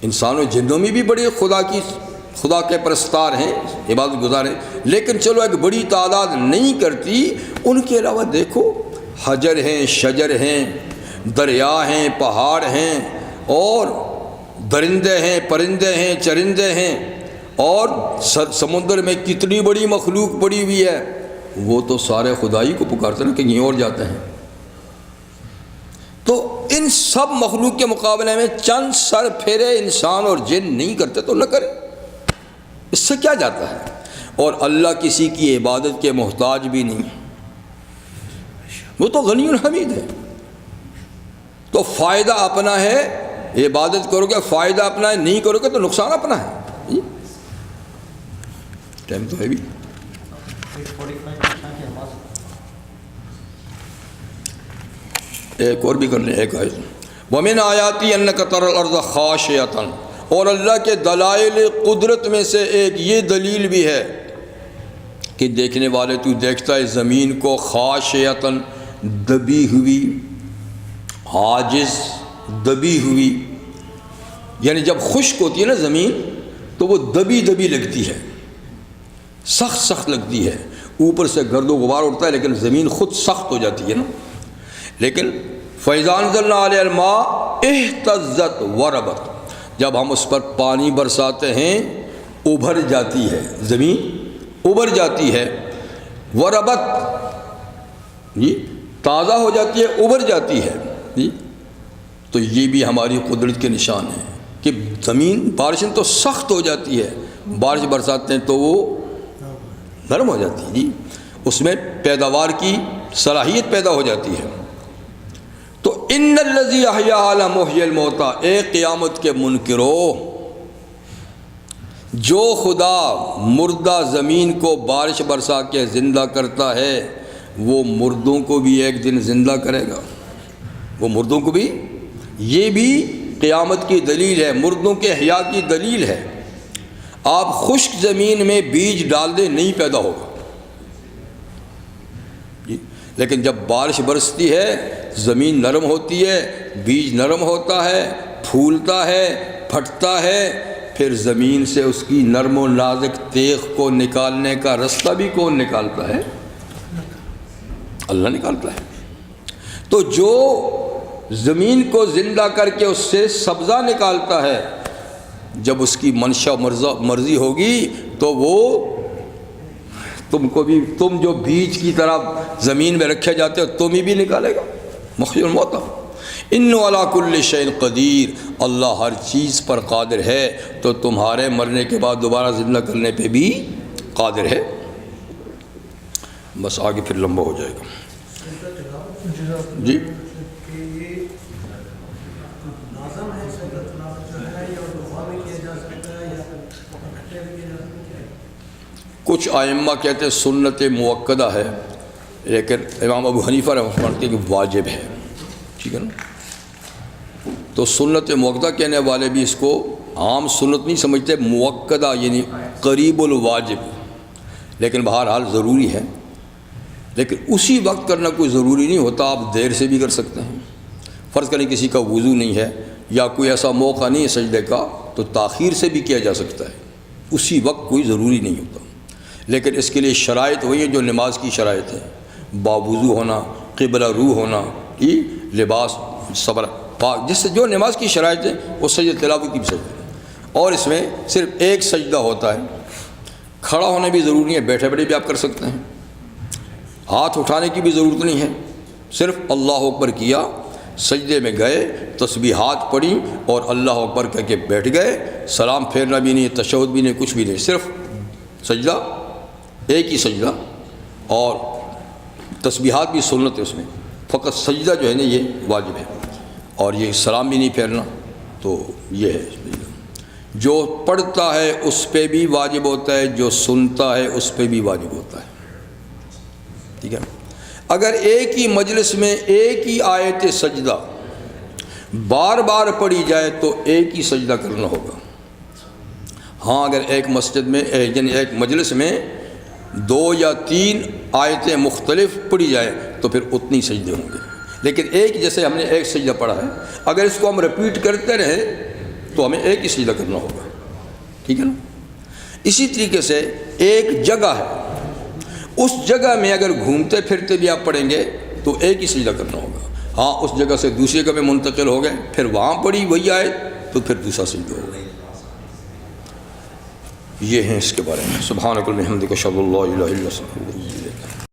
انسانوں جنوں میں بھی بڑے خدا کے پرستار ہیں، عبادت گزار ہیں، لیکن چلو ایک بڑی تعداد نہیں کرتی. ان کے علاوہ دیکھو حجر ہیں، شجر ہیں، دریا ہیں، پہاڑ ہیں، اور درندے ہیں، پرندے ہیں، چرندے ہیں، اور سمندر میں کتنی بڑی مخلوق پڑی ہوئی ہے، وہ تو سارے خدائی کو پکارتے ہیں، کہیں اور جاتے ہیں۔ تو ان سب مخلوق کے مقابلے میں چند سر پھیرے انسان اور جن نہیں کرتے تو نہ کرے، اس سے کیا جاتا ہے؟ اور اللہ کسی کی عبادت کے محتاج بھی نہیں، وہ تو غنی الحمید ہے۔ تو فائدہ اپنا ہے، عبادت کرو گے فائدہ اپنا ہے، نہیں کرو گے تو نقصان اپنا ہے۔ ٹائم تو ہے بھی، 45 کی آواز۔ ایک اور بھی کر لیں، ایک آیت۔ وَمِنْ آیَاتِهِ أَنَّكَ تَرَى الْأَرْضَ خَاشِعَةً، اور اللہ کے دلائل قدرت میں سے ایک یہ دلیل بھی ہے کہ دیکھنے والے تو دیکھتا ہے زمین کو خاشعۃً، دبی ہوئی، عاجز، دبی ہوئی، یعنی جب خشک ہوتی ہے نا زمین تو وہ دبی دبی لگتی ہے، سخت سخت لگتی ہے، اوپر سے گرد و غبار اڑتا ہے لیکن زمین خود سخت ہو جاتی ہے نا۔ لیکن فَإِذَا أَنزَلْنَا عَلَيْهَا الْمَاءَ اهْتَزَّتْ وَرَبَتْ، جب ہم اس پر پانی برساتے ہیں ابھر جاتی ہے، زمین ابھر جاتی ہے، وربت جی تازہ ہو جاتی ہے، ابھر جاتی ہے جی۔ تو یہ بھی ہماری قدرت کے نشان ہیں کہ زمین بارشیں تو سخت ہو جاتی ہے، بارش برساتے ہیں تو وہ نرم ہو جاتی ہے جی، اس میں پیداوار کی صلاحیت پیدا ہو جاتی ہے۔ تو ان الذی احیاھا لمحیی الموتیٰ، اے قیامت کے منکرو، جو خدا مردہ زمین کو بارش برسا کے زندہ کرتا ہے وہ مردوں کو بھی ایک دن زندہ کرے گا، وہ مردوں کو بھی، یہ بھی قیامت کی دلیل ہے، مردوں کے احیاء کی دلیل ہے۔ آپ خشک زمین میں بیج ڈال دیں نہیں پیدا ہوگا جی، لیکن جب بارش برستی ہے زمین نرم ہوتی ہے، بیج نرم ہوتا ہے، پھولتا ہے، پھٹتا ہے، پھر زمین سے اس کی نرم و نازک تیغ کو نکالنے کا رستہ بھی کون نکالتا ہے؟ اللہ نکالتا ہے۔ تو جو زمین کو زندہ کر کے اس سے سبزہ نکالتا ہے، جب اس کی منشا مرضی ہوگی تو وہ تم کو بھی، تم جو بیج کی طرح زمین میں رکھے جاتے ہو تمہیں بھی نکالے گا، محیی الموتیٰ۔ انہ علی کل شیء قدیر، اللہ ہر چیز پر قادر ہے، تو تمہارے مرنے کے بعد دوبارہ زندہ کرنے پہ بھی قادر ہے۔ بس آگے پھر لمبا ہو جائے گا جی۔ کچھ ائمہ کہتے ہیں سنت موقدہ ہے، لیکن امام ابو حنیفہ رحمہ اللہ کہتے ہیں کہ واجب ہے، ٹھیک ہے نا۔ تو سنت موقدہ کہنے والے بھی اس کو عام سنت نہیں سمجھتے، موقدہ یعنی قریب الواجب، لیکن بہرحال ضروری ہے، لیکن اسی وقت کرنا کوئی ضروری نہیں ہوتا، آپ دیر سے بھی کر سکتے ہیں۔ فرض کریں کسی کا وضو نہیں ہے یا کوئی ایسا موقع نہیں ہے سجدے کا تو تاخیر سے بھی کیا جا سکتا ہے، اسی وقت کوئی ضروری نہیں ہوتا، لیکن اس کے لیے شرائط وہی ہیں جو نماز کی شرائط ہے، باوضو ہونا، قبلہ رو ہونا، یہ لباس صبر پاک، جس سے جو نماز کی شرائط ہے وہ سجدہ تلاوت کی بھی سجدہ، اور اس میں صرف ایک سجدہ ہوتا ہے، کھڑا ہونے بھی ضروری ہے، بیٹھے بیٹھے بھی آپ کر سکتے ہیں، ہاتھ اٹھانے کی بھی ضرورت نہیں ہے، صرف اللہ اکبر کیا، سجدے میں گئے، تسبیحات پڑھی اور اللہ اکبر کہہ کے بیٹھ گئے، سلام پھیرنا بھی نہیں، تشہد بھی نہیں، کچھ بھی نہیں، صرف سجدہ، ایک ہی سجدہ، اور تسبیحات بھی سنت ہے اس میں، فقط سجدہ جو ہے نا یہ واجب ہے، اور یہ سلام بھی نہیں پھیرنا، تو یہ ہے جو پڑھتا ہے اس پہ بھی واجب ہوتا ہے، جو سنتا ہے اس پہ بھی واجب ہوتا ہے، ٹھیک ہے۔ اگر ایک ہی مجلس میں ایک ہی آیت سجدہ بار بار پڑھی جائے تو ایک ہی سجدہ کرنا ہوگا۔ ہاں اگر ایک مسجد میں یعنی ایک مجلس میں 2 یا 3 آیتیں مختلف پڑھی جائیں تو پھر اتنی سجدے ہوں گے، لیکن ایک جیسے ہم نے ایک سجدہ پڑھا ہے، اگر اس کو ہم رپیٹ کرتے رہیں تو ہمیں ایک ہی سجدہ کرنا ہوگا، ٹھیک ہے نا۔ اسی طریقے سے ایک جگہ ہے، اس جگہ میں اگر گھومتے پھرتے بھی آپ پڑھیں گے تو ایک ہی سجدہ کرنا ہوگا. ہاں اس جگہ سے دوسری جگہ میں منتقل ہو گئے پھر وہاں پڑھی وہی آئے تو پھر دوسرا سجدہ ہوگا. یہ ہیں اس کے بارے میں. سبحانک اللہم و بحمدک اشہد ان لا الہ الا انت استغفرک و اتوب الیک.